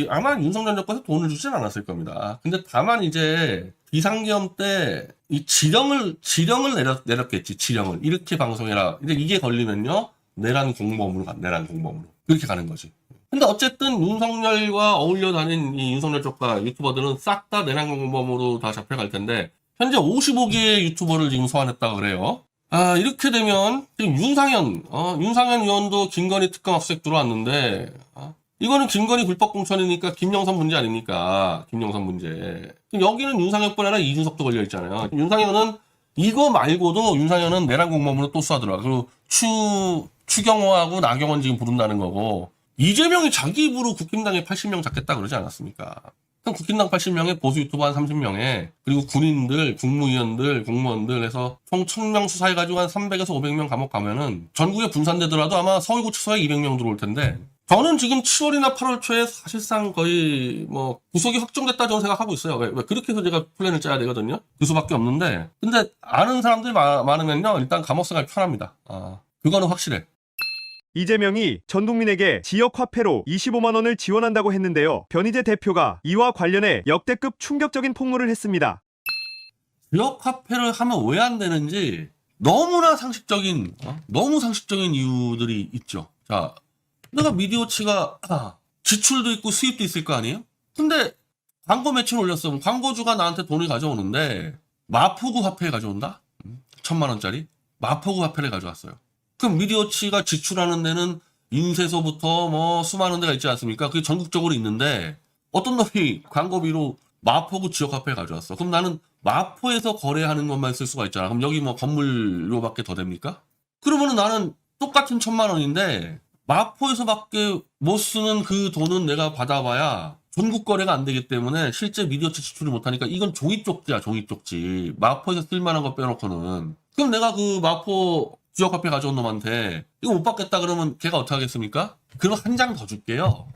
아마 윤석열 정권에서 돈을 주진 않았을 겁니다. 근데 다만 이제 비상계엄 때 이 지령을 내렸겠지. 지령을 이렇게 방송해라. 근데 이게 걸리면요, 내란 공범으로 그렇게 가는 거지. 근데 어쨌든 윤석열과 어울려 다닌 이 윤석열 쪽과 유튜버들은 싹 다 내란 공범으로 다 잡혀갈 텐데, 현재 55개의 유튜버를 지금 소환했다고 그래요. 이렇게 되면 지금 윤상현 의원도 김건희 특검 압수수색 들어왔는데, 이거는 김건희 불법 공천이니까 김영선 문제 아닙니까? 김영선 문제. 여기는 윤상현뿐 아니라 이준석도 걸려 있잖아요. 윤상현은 이거 말고도 윤상현은 내란 공범으로 또 수사들어가. 그리고 추경호하고 나경원 지금 부른다는 거고, 이재명이 자기 입으로 국힘당에 80명 잡겠다 그러지 않았습니까? 그럼 국힘당 80명에 보수 유튜버 한 30명에 그리고 군인들, 국무위원들, 공무원들 해서 총 1000명 수사해가지고 한 300에서 500명 감옥 가면은 전국에 분산되더라도 아마 서울구치소에 200명 들어올 텐데, 저는 지금 7월이나 8월 초에 사실상 거의 뭐 구속이 확정됐다 저는 생각하고 있어요. 왜 그렇게 해서 제가 플랜을 짜야 되거든요. 그 수밖에 없는데, 근데 아는 사람들이 많으면요, 일단 감옥 생활 편합니다. 그거는 확실해. 이재명이 전 국민에게 지역 화폐로 25만 원을 지원한다고 했는데요. 변희재 대표가 이와 관련해 역대급 충격적인 폭로를 했습니다. 지역 화폐를 하면 왜 안 되는지 너무나 상식적인 너무 상식적인 이유들이 있죠. 자, 내가 미디어치가 지출도 있고 수입도 있을 거 아니에요? 근데 광고 매출 올렸으면 광고주가 나한테 돈을 가져오는데 마포구 화폐 가져온다? 1,000만 원짜리? 마포구 화폐를 가져왔어요. 그럼 미디어치가 지출하는 데는 인쇄소부터 뭐 수많은 데가 있지 않습니까? 그게 전국적으로 있는데 어떤 놈이 광고비로 마포구 지역 화폐를 가져왔어. 그럼 나는 마포에서 거래하는 것만 쓸 수가 있잖아. 그럼 여기 뭐 건물료밖에 더 됩니까? 그러면은 나는 똑같은 1,000만 원인데 마포에서밖에 못 쓰는 그 돈은 내가 받아봐야 전국 거래가 안 되기 때문에 실제 미디어치 지출을 못하니까 이건 종이 쪽지야, 종이 쪽지. 마포에서 쓸만한 거 빼놓고는. 그럼 내가 그 마포 지역 화폐 가져온 놈한테 이거 못 받겠다 그러면 걔가 어떻게 하겠습니까? 그럼 한 장 더 줄게요.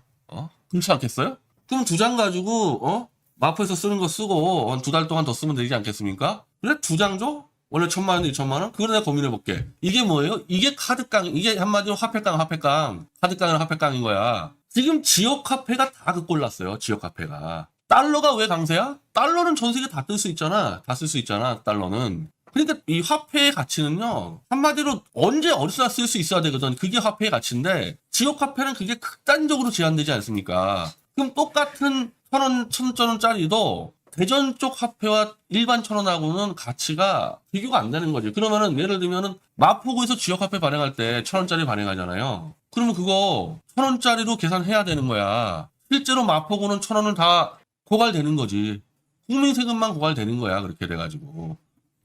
그렇지 않겠어요? 그럼 2장 가지고 마포에서 쓰는 거 쓰고 한 2달 동안 더 쓰면 되지 않겠습니까? 그래 2장 줘? 원래 1,000만 원인데 2,000만 원? 그걸 내가 고민해볼게. 이게 뭐예요? 이게 카드깡, 이게 한마디로 화폐깡. 카드깡이랑 화폐깡인 거야. 지금 지역 화폐가 다 그 꼴 났어요. 지역 화폐가. 달러가 왜 강세야? 달러는 전 세계 다 뜰 수 있잖아. 다 쓸 수 있잖아. 달러는. 그러니까 이 화폐의 가치는요. 한마디로 언제 어디서나 쓸 수 있어야 되거든. 그게 화폐의 가치인데 지역 화폐는 그게 극단적으로 제한되지 않습니까? 그럼 똑같은 1,000원, 1,000원짜리도 대전 쪽 화폐와 일반 1,000원하고는 가치가 비교가 안 되는 거지. 그러면은 예를 들면은 마포구에서 지역 화폐 발행할 때 1,000원짜리 발행하잖아요. 그러면 그거 1,000원짜리로 계산해야 되는 거야. 실제로 마포구는 1,000원은 다 고갈되는 거지. 국민 세금만 고갈되는 거야. 그렇게 돼가지고.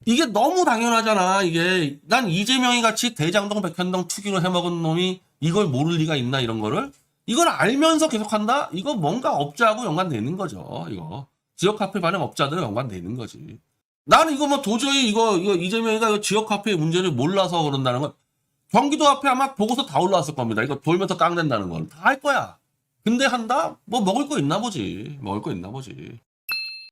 이게 너무 당연하잖아. 이게 난 이재명이 같이 대장동 백현동 투기로 해먹은 놈이 이걸 모를 리가 있나 이런 거를. 이걸 알면서 계속한다? 이거 뭔가 업자하고 연관돼 있는 거죠. 이거. 지역화폐 발행 업자들은 연관돼 있는 거지. 나는 이거 뭐 도저히 이거 이재명이가 이거 지역화폐의 문제를 몰라서 그런다는 건 경기도 화폐 아마 보고서 다 올라왔을 겁니다. 이거 돌면서 깡댄다는 건 다 할 거야. 근데 한다? 뭐 먹을 거 있나 보지. 먹을 거 있나 보지.